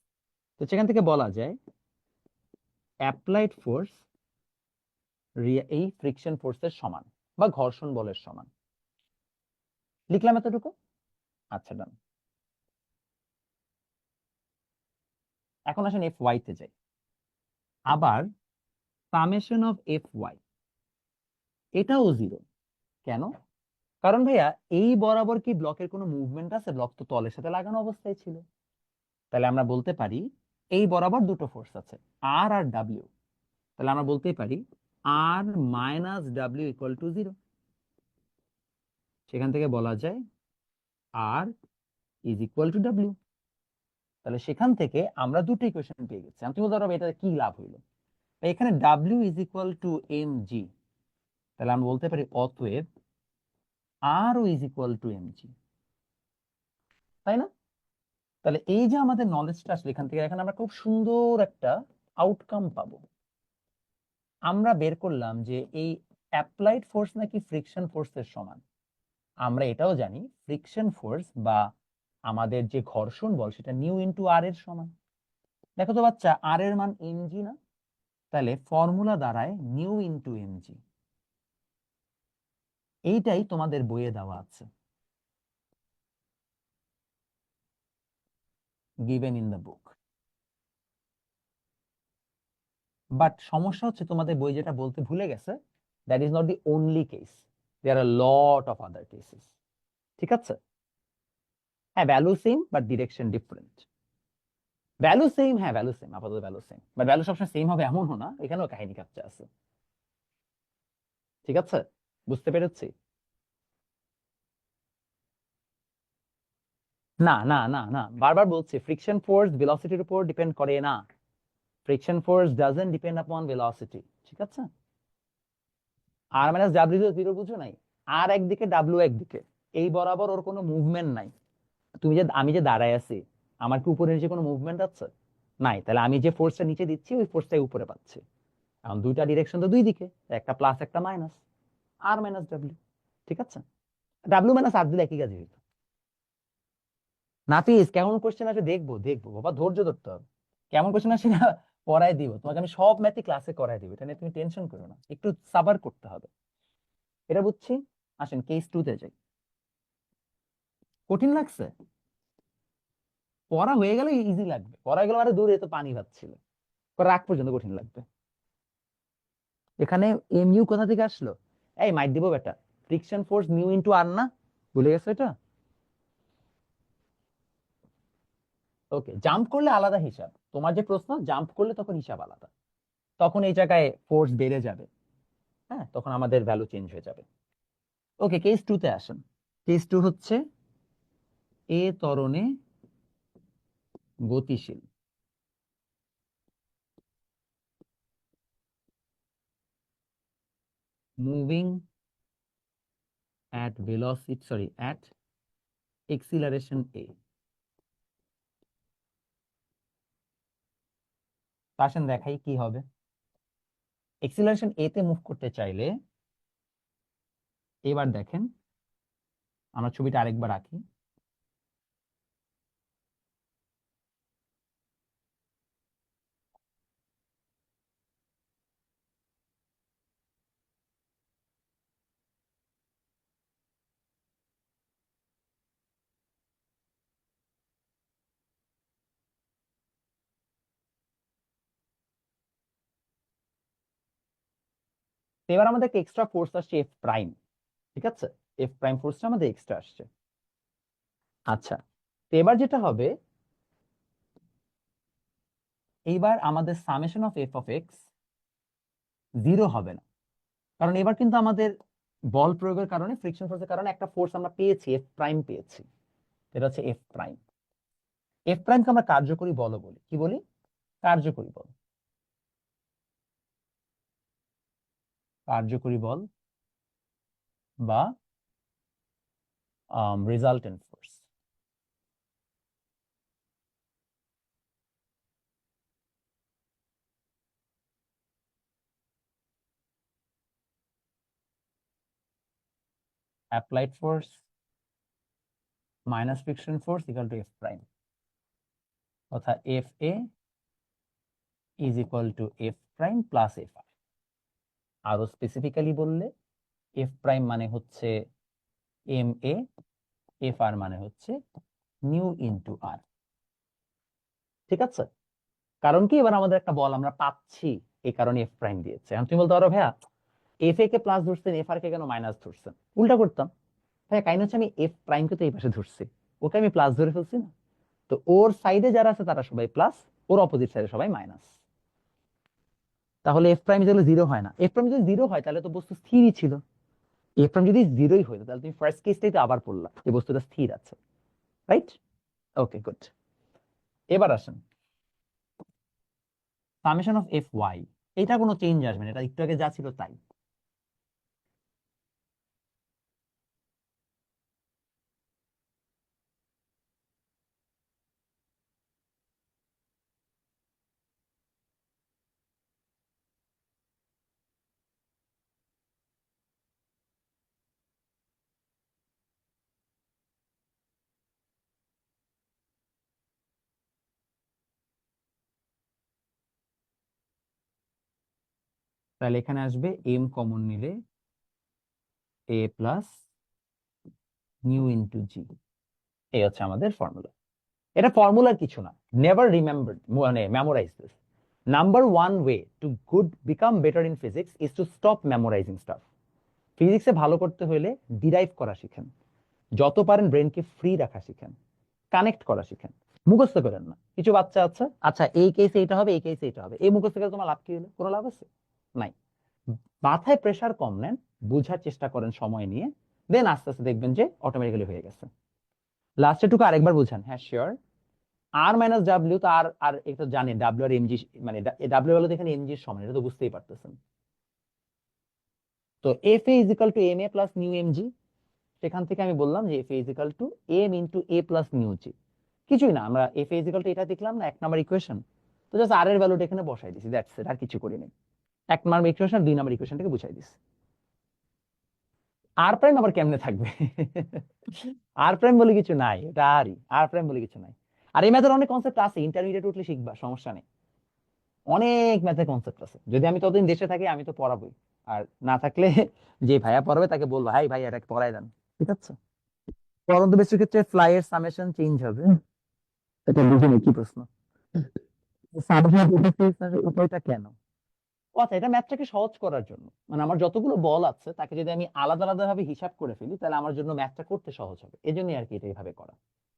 তো সেখান থেকে বলা যায় অ্যাপ্লাইড ফোর্স এই ফ্রিকশন ফোর্সের সমান বা ঘর্ষণ বলের সমান। লিখলাম এতটুকু। আচ্ছা, ডান। এখন আসেন এফ ওয়াই তে যাই। আবার সামেশন অফ এফ ওয়াই, এটাও 0। কেন? কারণ ভাইয়া এই বরাবর কি ব্লকের কোনো মুভমেন্ট আছে, ব্লক তো তলের সাথে লাগানো অবস্থায় ছিল। তাহলে আমরা বলতে পারি এই বরাবর দুটো ফোর্স আছে, আর আর ডাব্লিউ। তাহলে আমরা বলতেই পারি আর মাইনাস ডাব্লিউ ইকুয়াল টু 0। সেখান থেকে বলা যায় আর ইজ ইকুয়াল টু ডাব্লিউ। তাহলে সেখান থেকে আমরা দুটো ইকুয়েশন পেয়ে গেছি। আমি তুমি বলতে পারো এটা কি লাভ হইলো, এখানে W is equal to M G. তাহলে আমরা বলতে পারি অতএব আর ও is equal to M G, তাই না? তাহলে এই যে আমাদের নলেজটা আসলে এখান থেকে, এখানে আমরা খুব সুন্দর একটা আউটকাম পাবো। আমরা বের করলাম যে এই অ্যাপ্লাইড ফোর্স নাকি ফ্রিকশন ফোর্সের সমান। আমরা এটাও জানি ফ্রিকশন ফোর্স বা আমাদের যে ঘর্ষণ বল সেটা নিউ ইনটু আর এর সমান। দেখো তো বাচ্চা, আর এর মান এমজি না, তাহলে ফর্মুলা দাঁড়ায় নিউ ইনটু এমজি। এইটাই তোমাদের বইয়ে দেওয়া আছে। given in the book. But সমস্যা হচ্ছে তোমাদের বই যেটা বলতে ভুলে গেছে, that is not the only case, there are lot of other cases. ঠিক আছে, হ্যাঁ value same but direction different. Value same, হ্যাঁ ভ্যালু সেম, আপাতত ভ্যালু সেম, বাট ভ্যালু সবসময় সেম হবে এমনও না, এখানেও কাহিনী কাপচা আছে। ঠিক আছে, বুঝতে পেরেছি। না না না না, বারবার বলছি ফ্রিকশন ফোর্স ভেলোসিটির উপর ডিপেন্ড করে না। ফ্রিকশন ফোর্স ডাজন্ট ডিপেন্ড আপন ভেলোসিটি। ঠিক আছে, আর মাইনাস ডাব্লিউ জিরো বুঝো নাই, আর একদিকে ডাব্লিউ একদিকে, এই বরাবর ওর কোনো মুভমেন্ট নাই। তুমি যে, আমি যে দাঁড়ায় আছি, আমার কি উপরে নিচে কোনো মুভমেন্ট আছে? নাই, তাহলে আমি যে ফোর্সটা নিচে দিচ্ছি ওই ফোর্সটাই উপরে পাচ্ছি। এখন দুইটা ডিরেকশন তো দুই দিকে, একটা প্লাস একটা মাইনাস, আর মাইনাস ডাব্লিউ। ঠিক আছে, ডাব্লিউ মাইনাস আর দিলে একই কাজই হইতো। নাফিস কেমন কোশ্চেন আসে দেখবো, দেখবো বাবা, ধৈর্য ধরতে হবে। কেমন কোশ্চেন আসে না পড়াই দিব তোমাকে, আমি সব ম্যাথই ক্লাসে করাই দিব, এটা নিয়ে তুমি টেনশন করো না, একটু সাবার করতে হবে। এটা বুঝছি। আসেন কেস টু তে যাই। কঠিন লাগছে? পড়া হয়ে গেলে ইজি লাগবে, পড়া হয়ে গেলে আরে দূরে তো পানি ভাবছিল, রাগ পর্যন্ত কঠিন লাগবে। এখানে এমইউ কোথা থেকে আসলো? এই মাইট দিব বেটা, ফ্রিকশন ফোর্স মিউ ইনটু আর না, ভুলে গেছো এটা? ওকে, জাম্প করলে আলাদা হিসাব, তোমার যে প্রশ্ন জাম্প করলে তখন হিসাব আলাদা, তখন এই জায়গায় ফোর্স বেড়ে যাবে। হ্যাঁ, তখন আমাদের ভ্যালু চেঞ্জ হয়ে যাবে। ওকে, কেস টু তে আসেন। কেস টু হচ্ছে এ ত্বরণে গতিশীল, moving at velocity, sorry, at acceleration a। আসেন দেখাই কি হবে। এক্সিলারেশন এ তে মুভ করতে চাইলে, এবার দেখেন, আমরা ছবিটা আরেকবার আঁকি। তো এবার আমাদের এক্সট্রা ফোর্স আসছে এফ প্রাইম। ঠিক আছে, এফ প্রাইম ফোর্সটা আমাদের এক্সট্রা আসছে। আচ্ছা, তো এবার যেটা হবে, এইবার আমাদের summation of F of x zero হবে না, কারণ এবার কিন্তু আমাদের বল প্রয়োগের কারণে, ফ্রিকশন ফোর্সের কারণে একটা ফোর্স আমরা পেয়েছি, এফ প্রাইম পেয়েছি, এটা হচ্ছে এফ প্রাইম। এফ প্রাইমকে আমরা কার্যকরী বলও বলি, কি বলি? কার্যকরী বল, কার্যকরী বল বা resultant force. Applied force minus friction force equal to F prime, অর্থাৎ F A is equal to F prime plus F R. আরো স্পেসিফিক্যালি বললে, এফ প্রাইম মানে হচ্ছে এম এ, এফ আর মানে হচ্ছে নিউ ইনটু আর। ঠিক আছে, কারণ কি, এবার আমাদের একটা বল আমরা পাচ্ছি, এই কারণে এফ প্রাইম দিয়েছে। এখন তুমি বলতে পারো ভাইয়া, এফ এ কে প্লাস ধরছেন, এফ আর কে কেন মাইনাস ধরছেন? উল্টা করতাম ভাইয়া, কাহিনী হচ্ছে আমি এফ প্রাইম কে তো এই পাশে ধরছি, ওকে আমি প্লাস ধরে ফেলছি না, তো ওর সাইডে যারা আছে তারা সবাই প্লাস, ওর অপোজিট সাইডে সবাই মাইনাস। তাহলে এফ প্রাইম যদি জিরো হয় না, এফ প্রাইম যদি জিরো হয় তাহলে তো বস্তু স্থিরই ছিল। এফ প্রাইম যদি জিরোই হইতো তাহলে তুমি ফার্স্ট কেসটাই তো আবার পড়লা, এই বস্তুটা স্থির আছে, রাইট? Okay good. এবার আসেন সামেশন অফ এফ ওয়াই, এটা কোনো চেঞ্জ আসবে না, এটা একটু আগে যা ছিল তাই। তাহলে এখানে আসবে এম কমন নিলে a plus mu into g, এই হচ্ছে আমাদের ফর্মুলা। এটা ফর্মুলার কিছু না, নেভার রিমেম্বার মানে memorise this. Number one way to good become better in physics is to stop memorising stuff. ফিজিক্সে ভালো করতে হলে ডিরাইভ করা শিখেন, যত পারেন ব্রেনকে ফ্রি রাখা শিখেন, কানেক্ট করা শিখেন, মুখস্থ করেন না। কিছু বাচ্চা আছে, আচ্ছা এই কেসে এটা হবে, এই কেসে এটা হবে, এই মুখস্থ করে তোমার লাভ কি হলো? কোনো লাভ আছে? নাই। মাথায় প্রেসার কম নেন, বুঝার চেষ্টা করেন সময় নিয়ে, দেন আস্তে আস্তে দেখবেন যে অটোমেটিক্যালি হয়ে গেছে। লাস্টের টুকু আরেকবার বুঝান। হ্যাঁ শিওর। আর মাইনাস ডাব্লিউ তো আর আর এটা জানেন, ডাব্লিউ আর এমজি, মানে ডাব্লিউ হলো এখানে এমজি এর সমান, এটা তো বুঝতেই পারতেছেন। তো F A is equal to M A plus nu M G. সেখান থেকে আমি বললাম যে F A is equal to M into A plus nu G. কিছুই না, আমরা F A is equal to এটা দেখলাম না, 1 নম্বর ইকুয়েশন, তো জাস্ট আর এর ভ্যালুটা এখানে বসাই দিছি, দ্যাটস ইট, আর কিছু করি নাই। 1 নম্বর ইকুয়েশন 2 নম্বর ইকুয়েশনটাকে বুঝাই দিছি। আর প্রাইম আবার কেমনে থাকবে? আর প্রাইম বলে কিছু নাই, এটা আরই, আর প্রাইম বলে কিছু নাই। আর এই ম্যাথের অনেক কনসেপ্ট আছে, ইন্টারমিডিয়েট উঠলে শিখবা, সমস্যা নেই। অনেক ম্যাথের কনসেপ্ট আছে, যদি আমি ততদিন দেশে থাকি আমি তো পড়াবোই, আর না থাকলে যে ভাইয়া পড়াবে তাকে বলবো, হাই ভাই এটাকে পড়াই দেন, ঠিক আছে? পরন্ত বেসির ক্ষেত্রে ফ্লাই এর সামেশন চেঞ্জ হবে, এটা বুঝিনি কি প্রশ্ন। সামেশন এটা কেন? ও আচ্ছা, এটা ম্যাথটাকে সহজ করার জন্য, মানে আমার যতগুলো বল আছে তাকে যদি আমি আলাদা আলাদা ভাবে হিসাব করে ফেলি তাহলে আমার জন্য ম্যাথটা করতে সহজ হবে, এজন্যই আর কি এটা এইভাবে করা।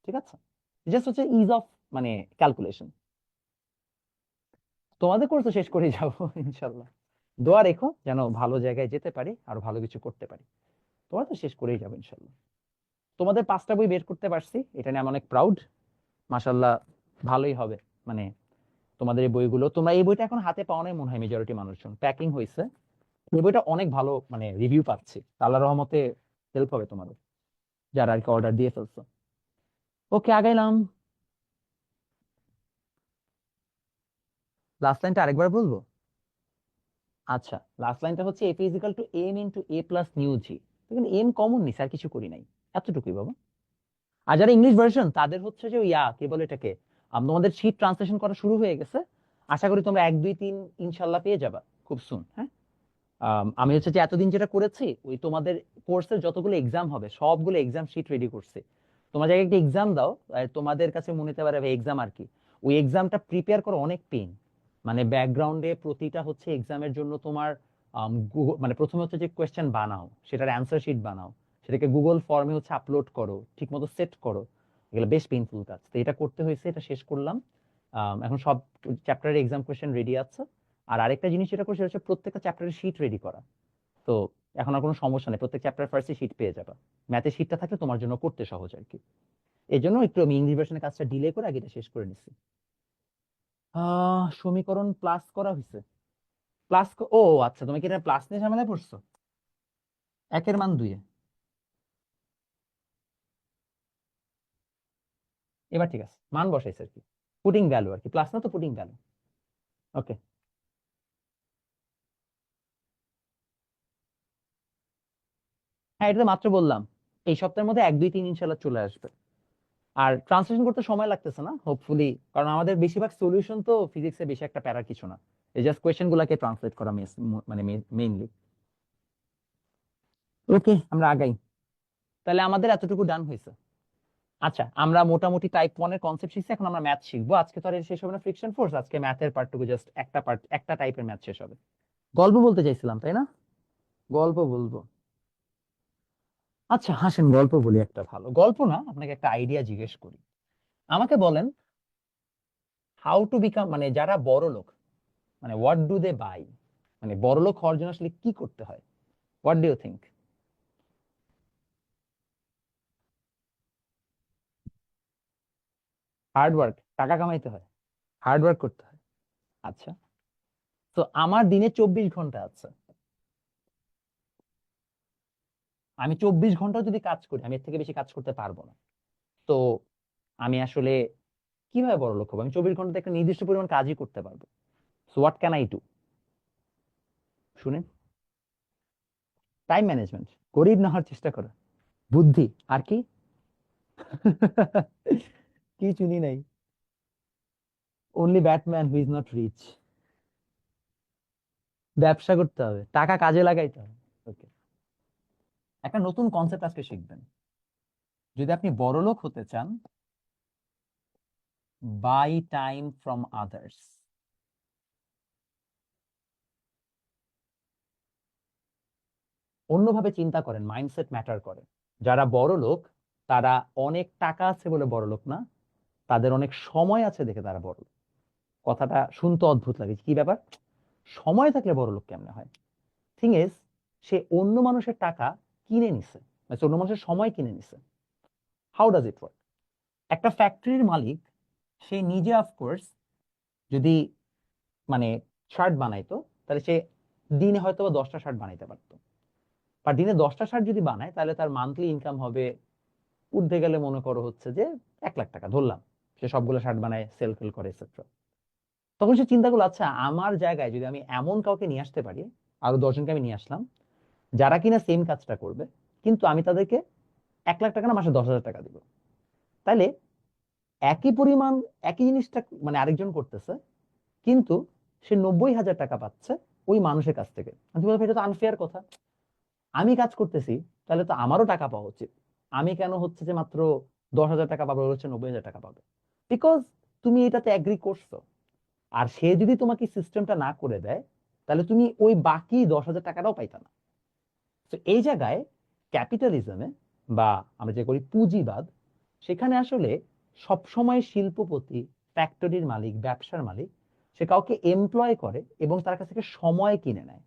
ঠিক আছে, জাস্ট হচ্ছে ইজ অফ মানে ক্যালকুলেশন। তোমাদের কোর্স শেষ করে যাবো ইনশাল্লাহ। দোয়া রেখো যেন ভালো জায়গায় যেতে পারি আর ভালো কিছু করতে পারি। তোমরা তো শেষ করেই যাবে ইনশাল্লাহ। তোমাদের 5টা বই বের করতে পারছি, এটা নিয়ে আমি অনেক প্রাউড। মাশাল্লাহ, ভালোই হবে। মানে তোমাদের এই বইগুলো, তোমরা এই বইটা এখন হাতে পাও নাই মনে হয়, মেজরিটি মানুষজন, প্যাকিং হয়েছে। এই বইটা অনেক ভালো মানে রিভিউ পাচ্ছি, আল্লাহর রহমতে হেল্প হবে তোমাদের, যারা আর কি অর্ডার দিয়ে ফেলছো। ওকে, আগাইলাম। লাস্ট লাইনটা আরেকবার বলবো? আচ্ছা, লাস্ট লাইনটা হচ্ছে F is equal to M into A plus nu G. কিন্তু এম কমন নিছে, আর কিছু করি নাই, এতটুকুই বাবা। আর যারা ইংলিশ ভার্সন তাদের হচ্ছে যে ইয়া কি বলে এটাকে, তোমাদের শীট ট্রান্সলেশন করা শুরু হয়ে গেছে। আশা করি তোমরা 1 2 3 ইনশাল্লাহ পেয়ে যাবা খুব সুন। হ্যাঁ, আমি হচ্ছে যে এতদিন যেটা করেছি, ওই তোমাদের কোর্সের যতগুলো এক্সাম হবে সবগুলো এক্সাম শিট রেডি করছি। তোমরা জায়গায় একটা এক্সাম দাও, তোমাদের কাছে মনে হতে পারে এক্সাম আর কি, ওই এক্সামটা প্রিপেয়ার করা অনেক পেন। মানে ব্যাকগ্রাউন্ডে প্রতিটা হচ্ছে এক্সামের জন্য তোমার মানে প্রথমে হচ্ছে যে কোয়েশ্চেন বানাও, সেটার অ্যান্সার শিট বানাও, সেটাকে গুগল ফর্মে হচ্ছে আপলোড করো, ঠিক মতো সেট করো, এগুলো বেশ পেইনফুল কাজ। তো এটা করতে হয়েছে, এটা শেষ করলাম। এখন সব চ্যাপ্টারের এক্সাম কোয়েশ্চেন রেডি আছে। আর আরেকটা জিনিস যেটা করছি সেটা হচ্ছে প্রত্যেকটা চ্যাপ্টারের শিট রেডি করা। তো এখন আর কোনো সমস্যা নেই, প্রত্যেক চ্যাপ্টার ফার্স্টে শিট পেয়ে যাবা। ম্যাথের শিটটা থাকলে তোমার জন্য করতে সহজ আর কি। এই জন্য একটু আমি ইংলিশ ভার্সনের কাজটা ডিলে করে আগে এটা শেষ করে নিচ্ছি। সমীকরণ প্লাস করা হয়েছে। প্লাস, ও আচ্ছা, তুমি কি এটা প্লাস নিয়ে ঝামেলায় পড়ছো? একের মান দুইয়ে, এবার ঠিক আছে, মান বসাইছে আর কি, পুটিং ভ্যালু আর কি, প্লাস না তো পুটিং ভ্যালু। ওকে। হ্যাঁ, এটা তো মাত্র বললাম, এই সপ্তাহের মধ্যে 1 2 3 ইনশাল্লাহ চলে আসবে। আর ট্রান্সলেশন করতে সময় লাগতেছে না হোপফুলি, কারণ আমাদের বেশিরভাগ সলিউশন তো ফিজিক্সে বেশি একটা প্যারা কিছু না, এই জাস্ট কোয়েশ্চেন গুলাকে ট্রান্সলেট করা মানে মেইনলি। ওকে, আমরা আগাই। তাহলে আমাদের এতটুকু ডান হয়েছে। আচ্ছা, আমরা মোটামুটি টাইপ 1 এর কনসেপ্ট শিখছি, এখন আমরা ম্যাথ শিখবো। আজকে তো আর এর শেষ হবে না ফ্রিকশন ফোর্স, আজকে ম্যাথের পার্টটুকু জাস্ট একটা পার্ট, একটা টাইপের ম্যাথ শেষ হবে। গল্প বলতে চাইছিলাম তাই না? গল্প বলবো। আচ্ছা হাসেন, গল্প বলি। একটা ভালো গল্প না, আপনাকে একটা আইডিয়া জিজ্ঞেস করি। আমাকে বলেন, হাউ টু বিকাম, মানে যারা বড় লোক, মানে হোয়াট ডু দে বাই, মানে বড় লোক হওয়ার জন্য আসলে কি করতে হয়? What do you think? Hard work, টাকা কামাইতে হয়, হার্ড ওয়ার্ক করতে হয়। আচ্ছা, তো আমার দিনে 24 ঘন্টা আছে, আমি 24 ঘন্টা যদি কাজ করি আমি এর থেকে বেশি কাজ করতে পারবো না। তো আমি আসলে কিভাবে বড় লোক হবো? আমি 24 ঘন্টাতে একটা নির্দিষ্ট পরিমাণ কাজই করতে পারবো। So what can I do? শুনেন, টাইম ম্যানেজমেন্ট, গরিব না হওয়ার চেষ্টা করো, বুদ্ধি, আর কি? কি শুনি নাই? Only Batman who is not rich. ব্যবসা করতে হবে, টাকা কাজে লাগাইতে হবে। ওকে, একটা নতুন কনসেপ্ট আজকে শিখবেন। যদি আপনি বড় লোক হতে চান, বাই টাইম ফ্রম আদার্স। অন্যভাবে চিন্তা করেন, মাইন্ডসেট ম্যাটার করে। যারা বড় লোক তারা অনেক টাকা আছে বলে বড় লোক না, তাদের অনেক সময় আছে দেখে তারা বড় লোক। কথাটা শুনতে অদ্ভুত লাগে, কি ব্যাপার, সময় থাকলে বড় লোক কেমনে হয়? থিং ইজ, সে অন্য মানুষের টাকা কিনে নিছে, মানে অন্য মানুষের সময় কিনে নিছে। How does it work? একটা ফ্যাক্টরির মালিক, সে নিজে অফকোর্স যদি মানে শার্ট বানাইতো, তাহলে সে দিনে হয়তো বা 10টা শার্ট বানাইতে পারতো। আর দিনে 10টা শার্ট যদি বানায়, তাহলে তার মান্থলি ইনকাম হবে উঠতে গেলে মনে করো হচ্ছে যে 1 লাখ টাকা ধরলাম। সে সবগুলো শার্ট বানায়, সেল ফেল করে এটসেট্রা। তখন সে চিন্তা করলো, আচ্ছা আমার জায়গায় যদি আমি এমন কাউকে নিয়ে আসতে পারি, আরো 10জনকে আমি নিয়ে আসলাম, যারা কিনা সেম কাজটা করবে, কিন্তু আমি তাদেরকে 1 লাখ টাকা না, মাসে 10,000 টাকা দিব। তাইলে একই পরিমাণ, একই জিনিসটা মানে আরেকজন করতেছে, কিন্তু সে 90,000 টাকা পাচ্ছে ওই মানুষের কাছ থেকে। তুমি বলবে এটা তো আনফেয়ার কথা, আমি কাজ করতেছি, তাহলে তো আমারও টাকা পাওয়া উচিত। আমি কেন হচ্ছে যে মাত্র 10,000 টাকা পাবো, ওর হচ্ছে 90,000 টাকা পাবে? বিকজ তুমি এটাতে অ্যাগ্রি করছো। আর সে যদি তোমাকে সিস্টেমটা না করে দেয়, তাহলে তুমি ওই বাকি 10,000 টাকাটাও পাইতা না। তো এই জায়গায় ক্যাপিটালিজমে, বা আমরা যে করি পুঁজিবাদ, সেখানে আসলে সবসময় শিল্পপতি, ফ্যাক্টরির মালিক, ব্যবসার মালিক, সে কাউকে এমপ্লয় করে এবং তার কাছ থেকে সময় কিনে নেয়।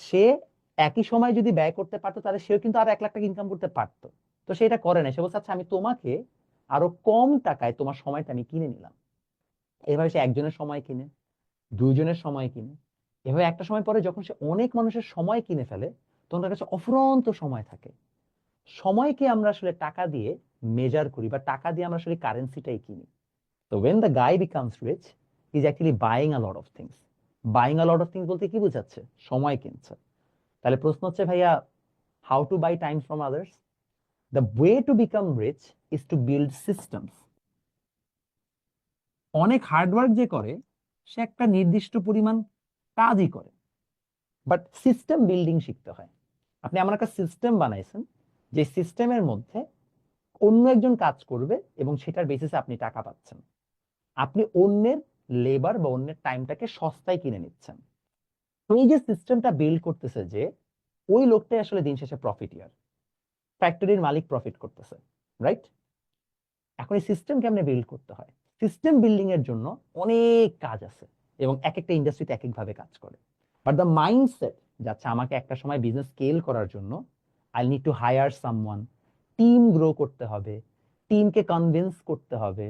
সে একই সময় যদি ব্যয় করতে পারতো, তাহলে সেও কিন্তু আরো 1 লাখ টাকা ইনকাম করতে পারতো। তো সে এটা করে না, সে বলছে আচ্ছা আমি তোমাকে আরো কম টাকায় তোমার সময়টা আমি কিনে নিলাম। এভাবে সে একজনের সময় কিনে, 2জনের সময় কিনে, এভাবে একটা সময় পরে যখন সে অনেক মানুষের সময় কিনে ফেলে, তখন তার কাছে অফুরন্ত সময় থাকে। সময়কে আমরা আসলে টাকা দিয়ে মেজার করি, বা টাকা দিয়ে আমরা আসলে কারেন্সিটাই কিনি। তো when the guy becomes rich, he is actually buying a lot of things. Buying a lot of things বলতে কি বোঝাচ্ছে? সময় কিনছে। তাহলে প্রশ্ন হচ্ছে ভাইয়া, how to buy time from others? The way to become rich is to build systems. অনেক হার্ডওয়ার্ক যে করে, সে একটা নির্দিষ্ট পরিমাণ কাজই করে, বাট সিস্টেম বিল্ডিং শিখতে হয়। আপনি আমার একটা সিস্টেম বানাইছেন, যে সিস্টেমের মধ্যে অন্য একজন কাজ করবে এবং সেটার বেসিসে আপনি টাকা পাচ্ছেন। আপনি অন্যের লেবার বা অন্যের টাইমটাকে সস্তায় কিনে নিচ্ছেন। এই যে সিস্টেমটা বিল্ড করতেছে, যে ওই লোকটাই আসলে দিন শেষে প্রফিটিয়ার, ফ্যাক্টরির মালিক প্রফিট করতেছে, রাইট? এখন এই সিস্টেম কেমনে বিল্ড করতে হয়? সিস্টেম বিল্ডিং এর জন্য অনেক কাজ আছে, এবং এক একটা ইন্ডাস্ট্রিতে এক এক ভাবে কাজ করে। বাট দ্য মাইন্ডসেট যাচ্ছে, আমাকে একটা সময় বিজনেস স্কেল করার জন্য I need to hire someone, team grow করতে হবে, টিমকে কনভিন্স করতে হবে,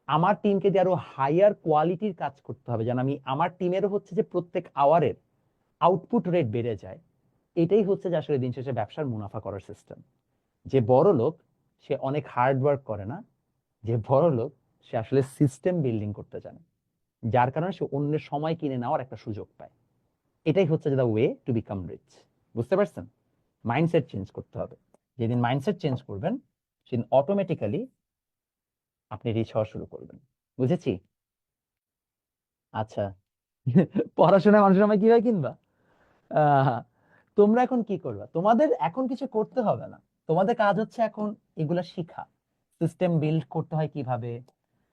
আমার টিমকে দিয়ে আরো হায়ার কোয়ালিটির কাজ করতে হবে, যেন আমি আমার টিমেরও হচ্ছে যে প্রত্যেক আওয়ারের আউটপুট রেট বেড়ে যায়। এটাই হচ্ছে যে আসলে দিন শেষে ব্যবসার মুনাফা করার সিস্টেম। যে বড় লোক, সে অনেক হার্ড ওয়ার্ক করে না, যে বড় লোক সে আসলে সিস্টেম বিল্ডিং করতে জানে, যার কারণে সে অন্যের সময় কিনে নেওয়ার একটা সুযোগ পায়। এটাই হচ্ছে the way to become rich. বুঝতে পারছেন? মাইন্ডসেট চেঞ্জ করতে হবে। যেদিন মাইন্ডসেট চেঞ্জ করবেন, সেদিন অটোমেটিক্যালি আপনি রিচ হওয়া শুরু করবেন। বুঝেছি? আচ্ছা। পড়াশোনায় মানুষের সময় কিভাবে কিনবা? আহ, তোমরা এখন কি করবা? তোমাদের এখন কিছু করতে হবে না, তোমাদের কাজ হচ্ছে এখন এগুলা শিখা। সিস্টেম বিল্ড করতে হয় কিভাবে,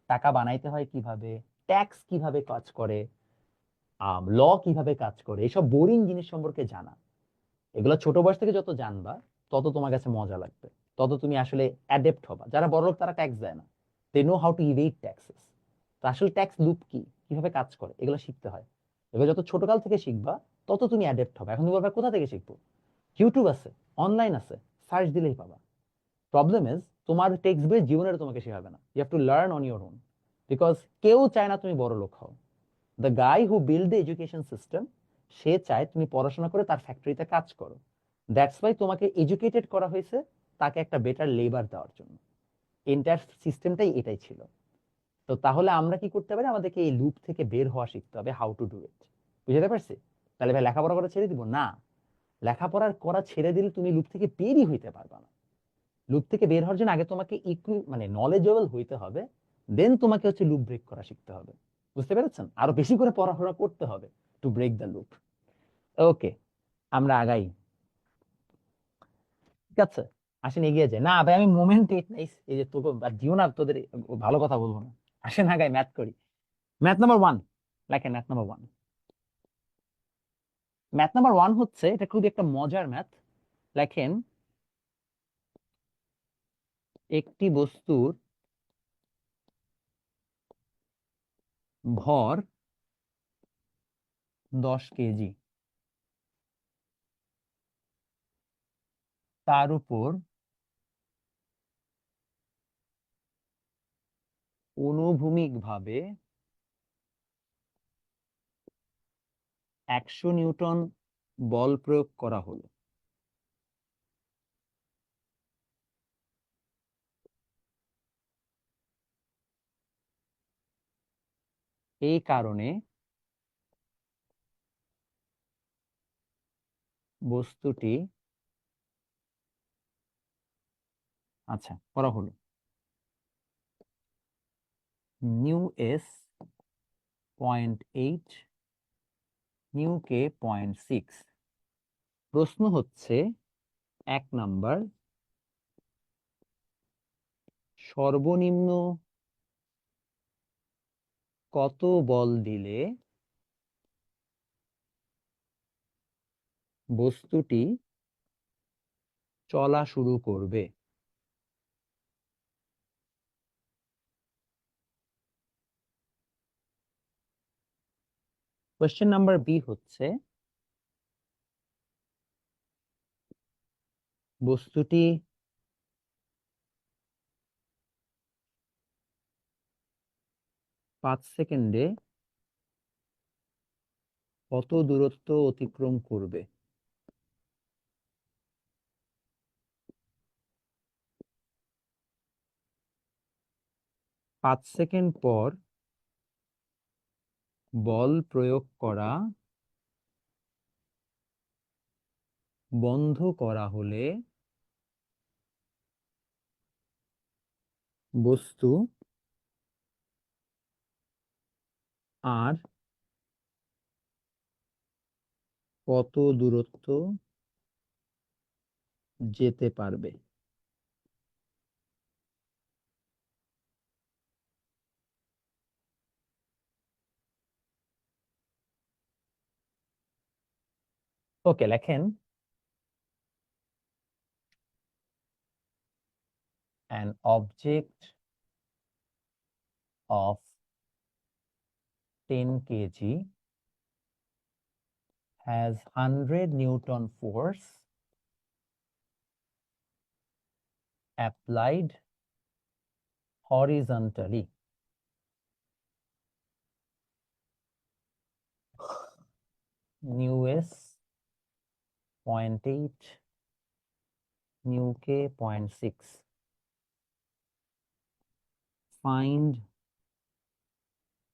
টাকা বানাইতে হয় কিভাবে, ট্যাক্স কিভাবে কাজ করে, ল কিভাবে কাজ করে, এইসব বোরিং জিনিস সম্পর্কে জানা। এগুলো ছোট বয়স থেকে যত জানবা, তত তোমার কাছে মজা লাগবে, তত তুমি আসলে অ্যাডেপ্ট হবা। যারা বড় লোক তারা ট্যাক্স দেয় না, they know how to evade taxes. তো আসলে ট্যাক্স লুপ কি, কিভাবে কাজ করে, এগুলো শিখতে হয়। এগুলো যত ছোটকাল থেকে শিখবা, তত তুমি অ্যাডেপ্ট হবে। এখন তুমি বলবা কোথা থেকে শিখবো? ইউটিউব আছে, অনলাইন আছে, সার্চ দিলেই পাবা। প্রবলেম ইজ, তোমার টেক্সট বই জীবনের তোমাকে শেখাবে না, you have to learn on your own. Because কেউ চায় না তুমি বড় লোক হও। The guy who build the education system, সে চায় তুমি পড়াশোনা করে তার ফ্যাক্টরিতে কাজ করো। দ্যাটস ওয়াই তোমাকে এডুকেটেড করা হয়েছে, তাকে একটা বেটার লেবার দেওয়ার জন্য। এন্টায়ার সিস্টেমটাই এটাই ছিল। তো তাহলে আমরা কি করতে পারি? আমাদেরকে এই লুপ থেকে বের হওয়া শিখতে হবে, হাউ টু ডু ইট। বুঝতে পারছি? তাহলে ভাই লেখাপড়া করা ছেড়ে দিব না? লেখাপড়া করা ছেড়ে দিলে তুমি লুপ থেকে বেরই হইতে পারবা না। লুপ থেকে বের হওয়ার জন্য আগে তোমাকে মানে নলেজেবল হইতে হবে, দেন তোমাকে হচ্ছে লুপ ব্রেক করা শিখতে হবে। বুঝতে পেরেছেন? আরো বেশি করে পড়াশোনা করতে হবে টু ব্রেক দ্য লুপ। ওকে, আমরা আগাই। ঠিক আছে, আসেন এগিয়ে যায় না ভাই, আমি মোমেন্ট এই যে তোকে আর জিও না, তোদের ভালো কথা বলবো না। আসেন আগাই ম্যাথ করি। ম্যাথ নাম্বার 1 লেখেন। ম্যাথ নাম্বার 1, ম্যাথ নাম্বার 1 হচ্ছে, এটা খুবই একটা মজার ম্যাথ। লেখেন, একটি বস্তুর ভর 10 কেজি, তার উপর অনুভূমিকভাবে 100 নিউটন বল প্রয়োগ করা হলো। এই কারণে বস্তুটি, আচ্ছা করা হলো, নিউ এস 0.8, নিউ কে 0.6। প্রশ্ন হচ্ছে 1 নাম্বার, সর্বনিম্ন কত বল দিলে বস্তুটি চলা শুরু করবে? কোয়েশ্চেন নাম্বার বি হচ্ছে, বস্তুটি 5 সেকেন্ডে কত দূরত্ব অতিক্রম করবে? 5 সেকেন্ড পর বল প্রয়োগ করা বন্ধ করা হলে বস্তু আর কত দূরত্ব যেতে পারবে? ওকে লেখেন, an object of 10 kg has 100 Newton force applied horizontally. Nu S 0.8, nu K 0.6. Find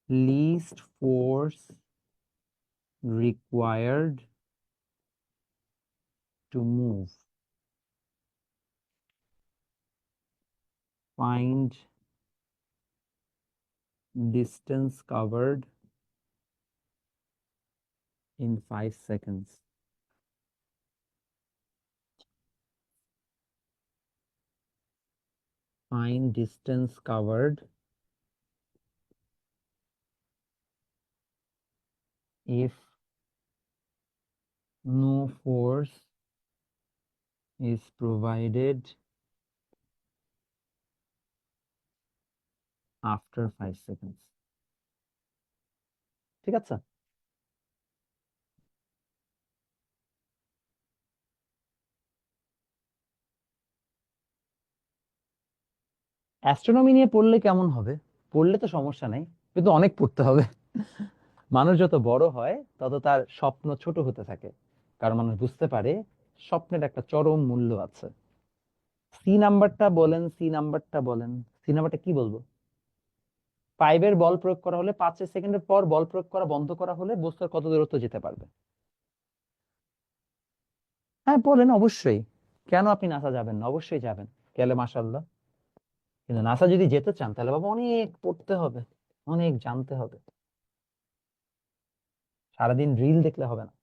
least force required to move. Find distance covered in 5 seconds. Find distance covered if no force is provided after 5 seconds. ঠিক আছে? Astronomy নিয়ে পড়লে কেমন হবে? পড়লে তো সমস্যা নেই, কিন্তু অনেক পড়তে হবে। মানুষ যত বড় হয় তত তার স্বপ্ন ছোট হতে থাকে, কারণ মানুষ বুঝতে পারে স্বপ্নের একটা চরম মূল্য আছে। সি নাম্বারটা বলেন, সি নাম্বারটা বলেন, সি নাম্বারটা কি বলবো? 5 বল প্রয়োগ করা হলে 5 সেকেন্ডের পর বল প্রয়োগ করা বন্ধ করা হলে বস্তুর কত দূরত্ব যেতে পারবে? হ্যাঁ বলেন, অবশ্যই। কেন আপনি নাসা যাবেন না? অবশ্যই যাবেন, গেলে মাশাআল্লাহ। কিন্তু নাসা যদি যেতে চান তাহলে বাবা অনেক পড়তে হবে, অনেক জানতে হবে, সারাদিন রিল দেখলে হবে না।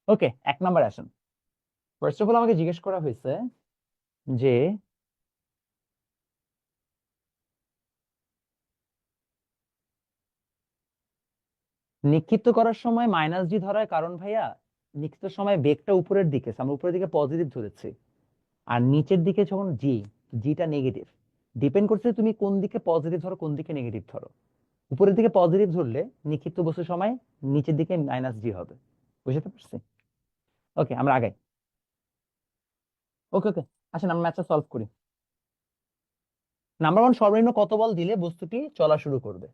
ওকে, 1 নাম্বার আসেন। ফার্স্ট অফ অল আমাকে জিজ্ঞেস করা হয়েছে যে নিক্ষিপ্ত করার সময় মাইনাস জি ধরার কারণ ভাইয়া, নিক্ষিপ্তের সময় বেগটা উপরের দিকে, আমরা উপরের দিকে পজিটিভ ধরেছি, আর নিচের দিকে যখন জিটা নেগেটিভ। ডিপেন্ড করছে তুমি কোন দিকে পজিটিভ ধরো কোন দিকে নেগেটিভ ধরো। উপরের দিকে পজিটিভ ধরলে নিক্ষিপ্ত বস্তুর সময় নিচের দিকে মাইনাস জি হবে। বুঝতে পারছি? ওকে, আমরা আগাই। ওকে ওকে, আসেন আমরা ম্যাথটা সলভ করি। নাম্বার ওয়ান, সর্বনিম্ন কত বল দিলে বস্তুটি চলা শুরু করবে?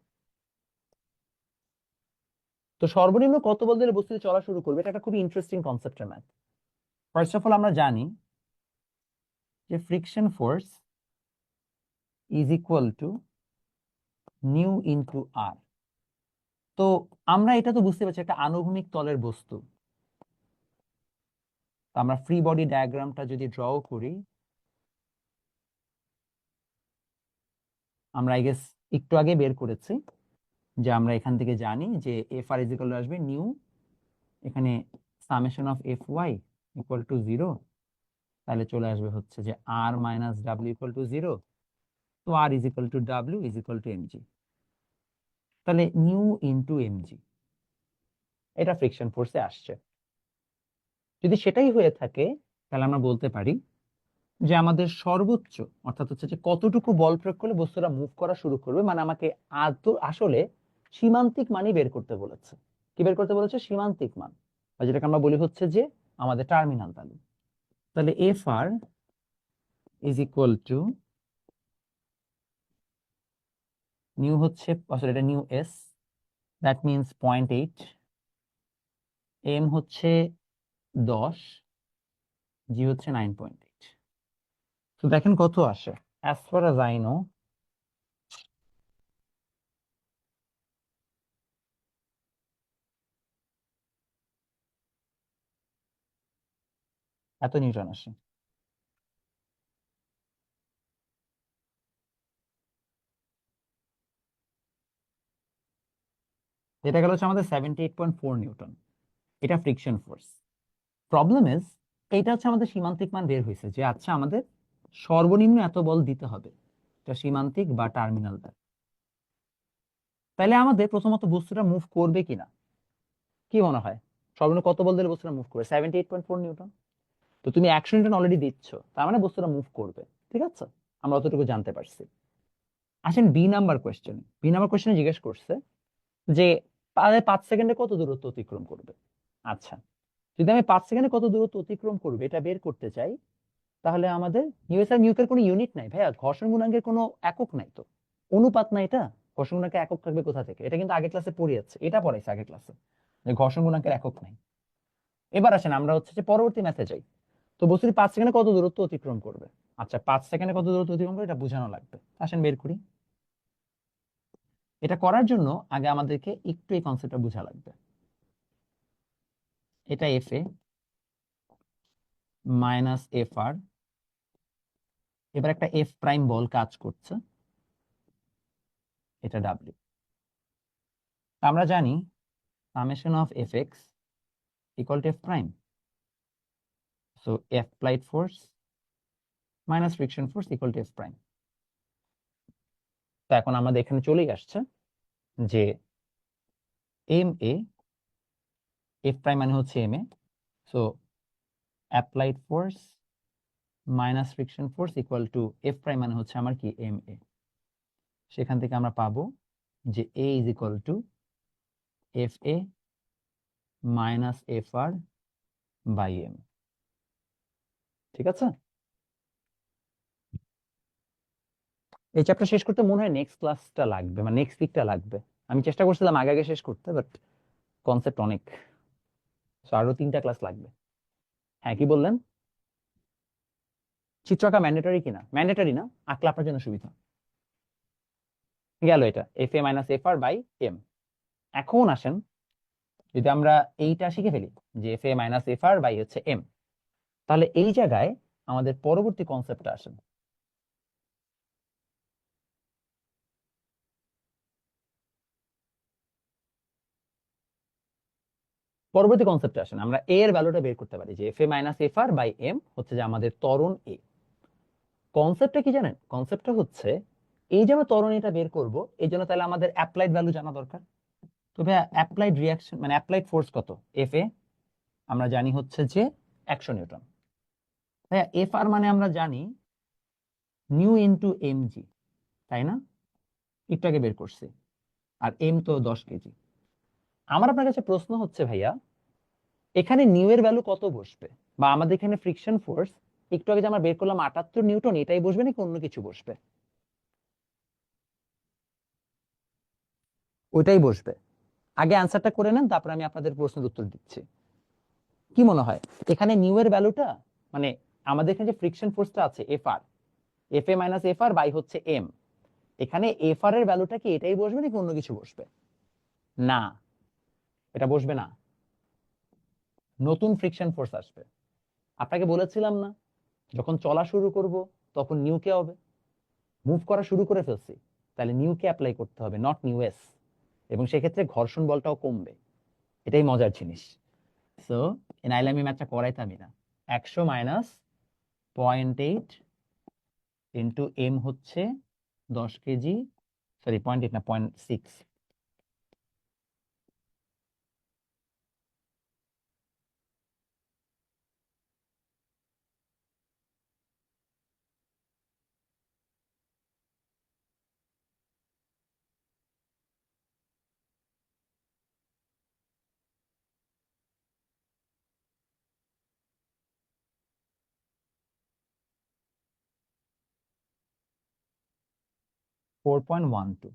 তো সর্বনিম্ন কত বল দিলে বস্তুটি চলা শুরু করবে, এটা একটা খুবই ইন্টারেস্টিং কনসেপ্টের ম্যাথ। ফার্স্ট অফ অল আমরা জানি যে friction force is equal to nu into R. তো আমরা এটা তো বুঝতে পারছি একটা আনুভূমিক তলের বস্তু। তো আমরা ফ্রি বডি ডায়াগ্রামটা যদি ড্র করি, আমরা আই গেস একটু আগে বের করেছি যে আমরা এখান থেকে জানি যে F R is equal to আসবে নিউ, এখানে summation of F Y equal to 0, তাহলে চলে আসবে হচ্ছে যে R minus W equal to 0। তো R is equal to W is equal to M G, তাহলে নিউ ইনটু এমজি, এটা ফ্রিকশন ফোর্সে আসছে। যদি সেটাই হয়ে থাকে তাহলে আমরা বলতে পারি যে আমাদের সর্বোচ্চ, অর্থাৎ হচ্ছে যে কতটুকু বল প্রয়োগ করলে বস্তুটা মুভ করা শুরু করবে, মানে আমাকে আসলে সীমান্তিক মানই বের করতে বলেছে। কি বের করতে বলেছে? সীমান্তিক মান, বা যেটাকে আমরা বলি হচ্ছে যে আমাদের টার্মিনাল ভ্যালু। তাহলে F R is equal to mu হচ্ছে, আসলে এটা mu s, that means 0.8, m হচ্ছে 10, জি হচ্ছে 9.8। তো দেখেন কত আসে, as far as I know এত নিউটন আসে। যেটা গেল হচ্ছে আমাদের 78.4 নিউটন। এটা ফ্রিকশন ফোর্স। প্রবলেম ইজ, এইটা হচ্ছে আমাদের সীমান্তিক মান বের হয়েছে যে আচ্ছা আমাদের সর্বনিম্ন এত বল দিতে হবে, এটা সীমান্তিক বা টার্মিনাল ভ্যালু। তাহলে আমাদের প্রথমত বস্তুটা মুভ করবে কিনা, কি মনে হয়? সর্বনিম্ন কত বল দিলে বস্তুটা মুভ করবে? 78.4 নিউটন। তো তুমি 100 নিউটন অলরেডি দিচ্ছ, তার মানে বস্তুটা মুভ করবে। ঠিক আছে, আমরা অতটুকু জানতে পারছি। আসেন B number question. B number কোয়েশ্চেনে জিজ্ঞেস করছে যে 5 সেকেন্ডে কত দূরত্ব অতিক্রম করবে। আচ্ছা, যদি আমি 5 সেকেন্ডে কত দূরত্ব অতিক্রম করবে এটা বের করতে চাই, তাহলে আমাদের ইউএসআর মিউকের কোনো ইউনিট নাই ভাইয়া, ঘর্ষণ গুণাঙ্কের কোনো একক নাই, তো অনুপাত না এটা। ঘর্ষণ গুণাঙ্কের একক থাকবে কোথা থেকে? এটা কিন্তু আগের ক্লাসে পড়িয়েছে, এটা পড়াইছে আগের ক্লাসে, যে ঘর্ষণ গুণাঙ্কের একক নাই। এবার আসেন আমরা হচ্ছে যে পরবর্তী ম্যাথে যাই। তো বস্তুটি 5 সেকেন্ডে কত দূরত্ব অতিক্রম করবে? আচ্ছা, 5 সেকেন্ডে কত দূরত্ব অতিক্রম করবে এটা বোঝানো লাগবে। আসেন বের করি। এটা করার জন্য আগে আমাদেরকে একটু এই কনসেপ্টটা বোঝা লাগবে। এটা এফ এ মাইনাস এফ আর, এবার একটা এফ প্রাইম বল কাজ করছে, এটা ডাব্লিউ। আমরা জানি summation of F x equal to F prime, so F applied force minus friction force equal to F prime. তো এখন আমাদের এখানে চলেই আসছে যে এম এ, এফ প্রাইম মানে হচ্ছে m a, so applied force minus friction force equal to F prime মানে হচ্ছে আমার কি এম এ। সেখান থেকে আমরা পাবো যে A is equal to F A minus F R by M. ঠিক আছে, এই চ্যাপ্টার শেষ করতে মনে হয় নেক্সট ক্লাসটা লাগবে, মানে নেক্সট উইকটা লাগবে। আমি চেষ্টা করছিলাম আগে আগে শেষ করতে, বাট কনসেপ্ট অনেক, সো আরো 3টা ক্লাস লাগবে। হ্যাঁ, কি বললেন? চিত্র আঁকা ম্যান্ডেটরি কিনা? ম্যান্ডেটরি না, আঁকলে আপনার জন্য সুবিধা। গেল এটা F A minus F R by m. এখন আসেন যদি আমরা এইটা শিখে ফেলি যে F A minus F R by হচ্ছে এম, তাহলে এই জায়গায় আমাদের পরবর্তী কনসেপ্টটা আসেন। পরবর্তী কনসেপ্টে আসেন, আমরা এ এর ভ্যালুটা বের করতে পারি যে F A minus F R by m হচ্ছে যে আমাদের ত্বরণ এ। কনসেপ্টটা কি জানেন? কনসেপ্টটা হচ্ছে এই যে আমরা ত্বরণ এটা বের করব, এই জন্য তাহলে আমাদের অ্যাপ্লাইড ভ্যালু জানা দরকার। তো ভাইয়া অ্যাপ্লাইড রিয়াকশন মানে অ্যাপ্লাইড ফোর্স কত? এফ এ আমরা জানি হচ্ছে যে 100 নিউটন। ভাইয়া এফ আর মানে আমরা জানি নিউ ইনটু এম জি, তাই না? একটু আগে বের করছি। আর এম তো 10 কেজি। আমার আপনার কাছে প্রশ্ন হচ্ছে ভাইয়া, এখানে নিউ এর ভ্যালু কত বসবে? বা আমাদের এখানে ফ্রিকশন ফোর্স একটু আগে যে আমরা বের করলাম 78 নিউটন, এটাই বসবে নাকি অন্য কিছু বসবে? ওইটাই বসবে। আগে অ্যান্সারটা করে নেন, তারপর আমি আপনাদের প্রশ্নের উত্তর দিচ্ছি। কি মনে হয় এখানে নিউ এর ভ্যালুটা, মানে আমাদের এখানে যে ফ্রিকশন ফোর্সটা আছে F R, F A minus F R by হচ্ছে এম, এখানে এফ আর এর ভ্যালুটা কি এটাই বসবে নাকি অন্য কিছু বসবে? না, এটা বসবে না। নতুন ফ্রিকশন ফোর্স আসবে। আপনাকে বলেছিলাম না, যখন চলা শুরু করব তখন নিউ কে হবে, মুভ করা শুরু করে ফেলছি, তাহলে নিউ কে অ্যাপ্লাই করতে হবে, নট নিউ এস। এবং সেক্ষেত্রে ঘর্ষণ বলটাও কমবে। এটাই মজার জিনিস। সো নাইলে আমি ম্যাথটা করাইতামই না। 100 - 0.8 ইন্টু এম হচ্ছে 10 কেজি, সরি 0.8 না 0.6। 4.12।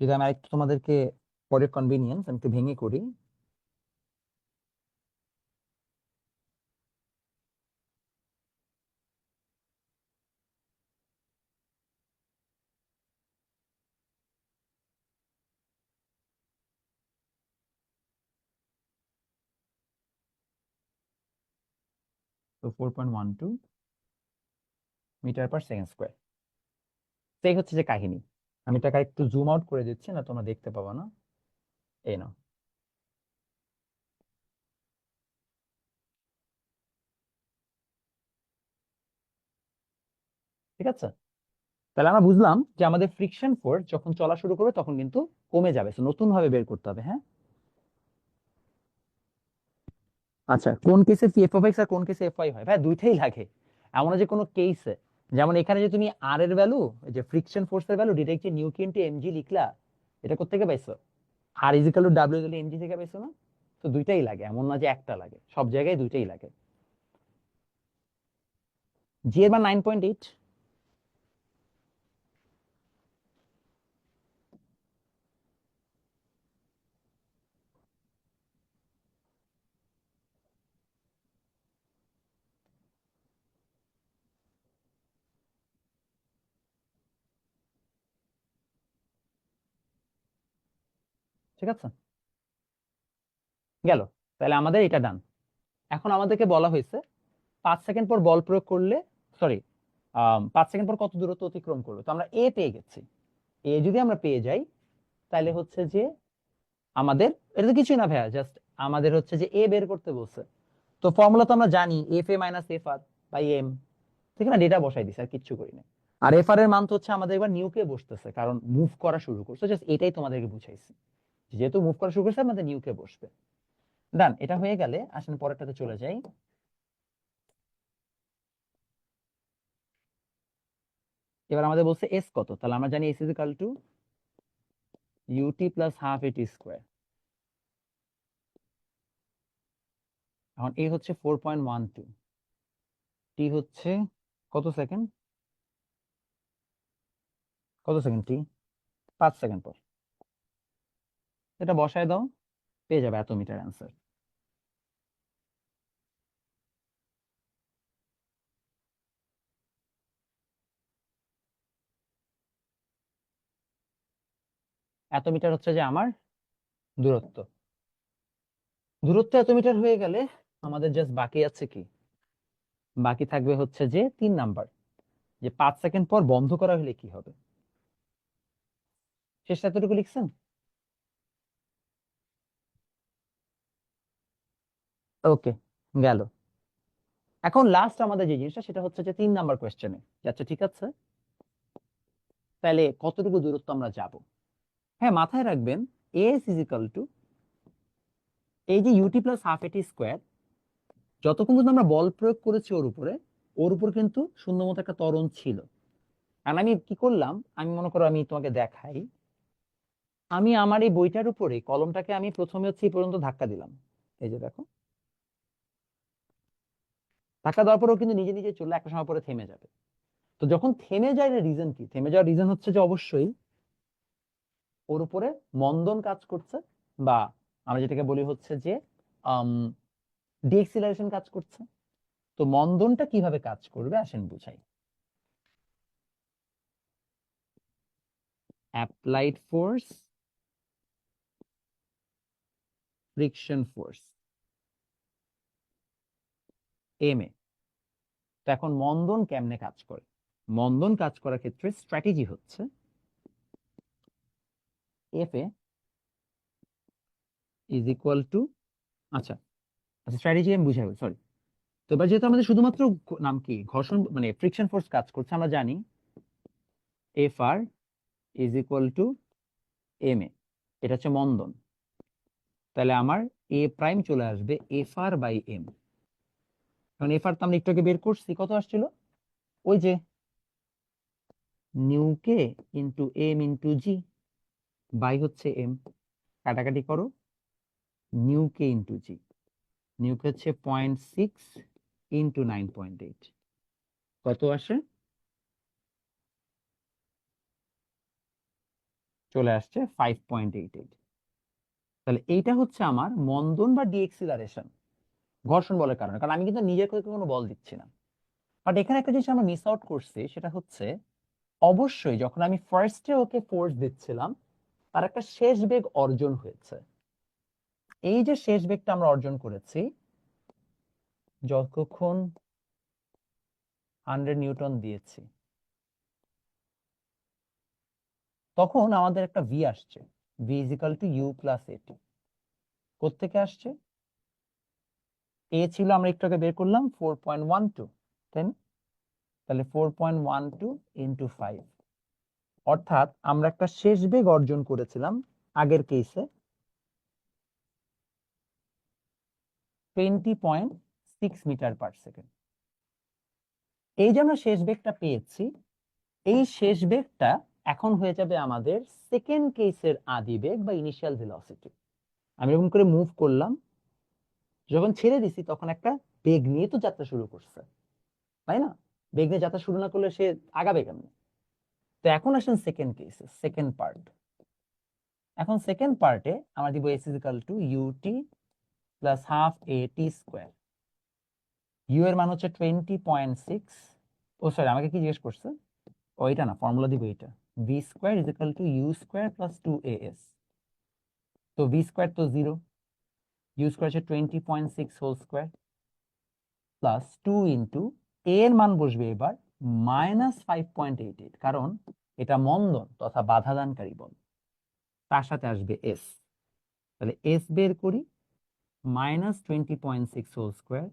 যদি আমি আরেকটু তোমাদেরকে পরে কনভিনিয়েন্স আমি একটু ভেঙে করি। তো 4.12 মিটার পার সেকেন্ড স্কোয়ার। এই হচ্ছে যে কাহিনী। আমি এটাকে একটু জুম আউট করে দিচ্ছি, না তোমরা দেখতে পাবা না। এই নাও। ঠিক আছে, তাহলে আমরা বুঝলাম যে আমাদের ফ্রিকশন ফোর্স যখন চলা শুরু করবে তখন কিন্তু কমে যাবে, তো নতুন ভাবে বের করতে হবে। হ্যাঁ, আচ্ছা, কোন কেসে এফ অফ এক্স আর কোন কেসে এফ ওয়াই হয়? ভাই দুইটাই লাগে। এমন না যে কোনো কেসে, যেমন এখানে যে তুমি আর এর ভ্যালু, যে ফ্রিকশন ফোর্সের ভ্যালু ডিরেক্ট যে নিউ কে ইনটু এমজি লিখলা, এটা কোত্থেকে পাইছো? R is equal to W equal M G থেকে পাইছো না? তো দুইটাই লাগে, এমন না যে একটা লাগে, সব জায়গায় দুইটাই লাগে। জি এর মান 9.8। ঠিক আছে, গেল। তাহলে আমাদের এটা ডান। এখন আমাদেরকে বলা হয়েছে 5 সেকেন্ড পর বল প্রয়োগ করলে, সরি, 5 সেকেন্ড পর কত দূরত্ব অতিক্রম করবে। তো আমরা এ পেয়ে গেছি। এ যদি আমরা পেয়ে যাই, তাহলে হচ্ছে যে আমাদের, এটা তো কিছুই না ভাইয়া, জাস্ট আমাদের হচ্ছে যে এ বের করতে বলছে। তো ফর্মুলা তো আমরা জানি, F A minus F R by M. ঠিক না, ডেটা বসাই দিছে, আর কিচ্ছু করি না। আর এফ আর এর মান তো হচ্ছে আমাদের এবার নিউ কে বসতেছে, কারণ মুভ করা শুরু করছে, জাস্ট এটাই তোমাদেরকে বুঝাইছি। যেহেতু মুভ করা শুরু করছে আমাদের নিউ কে বসবে। ডান, এটা হয়ে গেলে আসলে পরেরটাতে চলে যাই। এবার আমাদের বলছে এস কত, তাহলে আমরা জানি s is equal to u t plus half a t square. এখন এ হচ্ছে 4.12, টি হচ্ছে কত সেকেন্ড, কত সেকেন্ড টি? 5 সেকেন্ড পর। এটা বসায় দাও, পেয়ে যাবে এত মিটার অ্যান্সার। এত মিটার হচ্ছে যে আমার দূরত্ব। দূরত্ব এত মিটার হয়ে গেলে আমাদের জাস্ট বাকি আছে কি? বাকি থাকবে হচ্ছে যে 3 নাম্বার, যে 5 সেকেন্ড পর বন্ধ করা হলে কি হবে। শেষ এতটুকু লিখছেন? ওকে, গেল। এখন লাস্ট আমাদের যে জিনিসটা সেটা হচ্ছে যে 3 নাম্বার কোয়েশ্চেনে যাচ্ছে। ঠিক আছে, তাহলে কতটুকু দূরত্ব আমরা যাব? হ্যাঁ, মাথায় রাখবেন এস ইজ ইকাল টু এই যে UT plus half a t square, যতক্ষণ পর্যন্ত আমরা বল প্রয়োগ করেছি ওর উপর কিন্তু শূন্য মতো একটা ত্বরণ ছিল। আর আমি কি করলাম, আমি মনে করো আমি তোমাকে দেখাই, আমি আমার এই বইটার উপরে কলমটাকে আমি প্রথমে হচ্ছে এই পর্যন্ত ধাক্কা দিলাম। এই যে দেখো, ধাক্কা দেওয়ার পরেও কিন্তু নিজে নিজে চললে একটা সময় পরে থেমে যাবে। তো যখন থেমে যায়, রিজন কি? থেমে যাওয়ার রিজন হচ্ছে যে অবশ্যই ওর উপরে মন্দন কাজ করছে, বা আমরা যেটাকে বলি হচ্ছে যে ডিএক্সিলারেশন কাজ করছে। তো মন্দনটা কিভাবে কাজ করবে আসেন বুঝাই। Applied force, friction force, M A. তো এখন মন্দন কেমনে কাজ করে? মন্দন কাজ করার ক্ষেত্রে স্ট্র্যাটেজি হচ্ছে F A is equal two, আচ্ছা আচ্ছা স্ট্র্যাটেজি আমি বুঝাবো, সরি। তো এবার যেহেতু আমাদের শুধুমাত্র নাম কি ঘর্ষণ মানে ফ্রিকশন ফোর্স কাজ করছে, আমরা জানি F R is equal to M A, এটা হচ্ছে মন্দন। তাহলে আমার এ প্রাইম চলে আসবে এফ আর বাই এম। কারণ এফ আর তো আমরা একটু আগে বের করছি, কত আসছিল? ওই যে new k into m into g by হচ্ছে এম। কাটাকাটি করো, mu k into g, mu k হচ্ছে 0.6 ইন্টু 9.8, কত আসে? চলে আসছে 5.88। তাহলে এইটা হচ্ছে আমার মন্দন বা ডিএক্সিলারেশন ঘর্ষণ বলের কারণে, কারণ আমি কিন্তু নিজের থেকে কোনো বল দিচ্ছি না। বাট এখানে একটা জিনিস আমরা মিস আউট করছি, সেটা হচ্ছে অবশ্যই যখন আমি ফার্স্টে ওকে ফোর্স দিচ্ছিলাম তার একটা শেষ বেগ অর্জন হয়েছে। এই যে শেষ বেগটা আমরা অর্জন করেছি যতক্ষণ 100 নিউটন দিয়েছি, তখন আমাদের একটা ভি আসছে, v is equal to u plus a t. কোত্থেকে আসছে? এ ছিল আমরা একটু আগে বের করলাম 4.12, তাই না? তাহলে 4.12 ইন্টু 5, অর্থাৎ আমরা একটা শেষ বেগ অর্জন করেছিলাম আগের কেসে 20.6 মিটার পার সেকেন্ড। এই যে আমরা শেষ বেগটা পেয়েছি, এই শেষ বেগটা এখন হয়ে যাবে আমাদের সেকেন্ড কেসের আদি বেগ বা ইনিশিয়াল ভেলোসিটি। আমি এরকম করে মুভ করলাম, যখন ছেড়ে দিছি তখন একটা বেগ নিয়ে তো যাত্রা শুরু করছে, তাই না? বেগ নিয়ে যাত্রা শুরু না করলে সে আগাবে কেমন? তো এখন আসেন সেকেন্ড কেসে, সেকেন্ড পার্ট। এখন সেকেন্ড পার্টে আমরা দিব s is equal to u t plus half a t square. U এর মান হচ্ছে 20.6, ও সরি আমাকে কি জিজ্ঞেস করছে? ওইটা না, ফর্মুলা দিব এইটা, v square is equal to u square plus 2as। তো ভি স্কোয়ার তো 0, ইউ স্কোয়ার হচ্ছে 20.6 হোল স্কোয়ার প্লাস 2 ইন্টু এ এর মান বসবে এবার -5.88, কারণ এটা মন্দন তথা বাধাদানকারী বল, তার সাথে আসবে এস। তাহলে এস বের করি, -20.6 হোল স্কোয়ার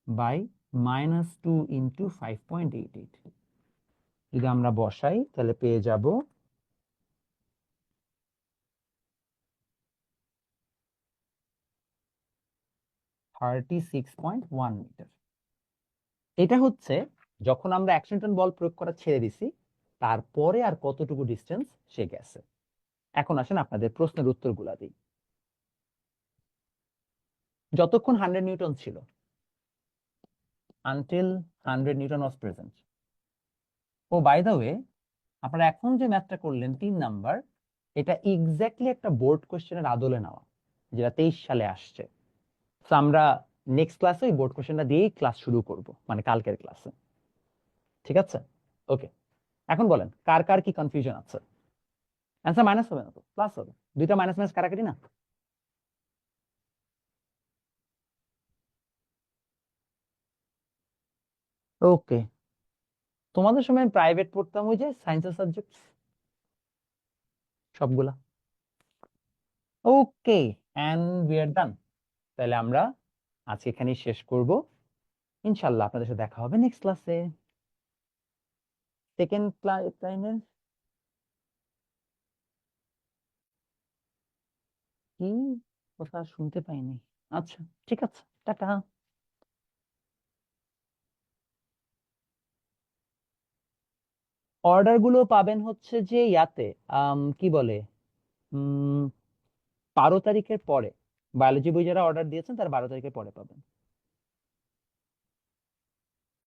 বাই -2 ইন্টু 5.88। যদি আমরা বসাই তাহলে পেয়ে যাব 36.1 মিটার। এটা হচ্ছে যখন আমরা 100 নিউটন বল প্রয়োগ করা ছেড়ে দিছি, তারপরে আর কতটুকু ডিস্টেন্স সে গেছে। এখন আসেন আপনাদের প্রশ্নের উত্তরগুলা দিই। যতক্ষণ 100 নিউটন ছিল, until 100 newton was present. Oh by the way, আপনারা এখন যে ম্যাথটা করলেন 3 নাম্বার, এটা এক্স্যাক্টলি একটা বোর্ড কোশ্চেনের আদলে নেওয়া, যেটা 23 সালে আসছে। তো আমরা নেক্সট ক্লাসে ওই বোর্ড কোশ্চেনটা দিয়েই ক্লাস শুরু করব, মানে কালকের ক্লাসে। ঠিক আছে? ওকে, এখন বলেন কার কার কি কনফিউশন আছে? অ্যান্সার মাইনাস হবে না তো, প্লাস হবে। দুইটা মাইনাস মাইনাস কাটাকাটি না। ওকে, তোমাদের সময় প্রাইভেট পড়তাম ওই যে সায়েন্সের সাবজেক্ট সবগুলা। ওকে, এন্ড উই আর ডান। তাহলে আমরা আজকে এখানেই শেষ করব। ইনশাআল্লাহ আপনাদের সাথে দেখা হবে নেক্সট ক্লাসে। সেকেন্ড টাইমের কি কথা শুনতে পাইনি। আচ্ছা, ঠিক আছে, টাটা। অর্ডার গুলো পাবেন হচ্ছে যে ইয়াতে, কি বলে, উম 12 তারিখের পরে। বায়োলজি বই যারা অর্ডার দিয়েছেন তারা 12 তারিখের পরে পাবেন।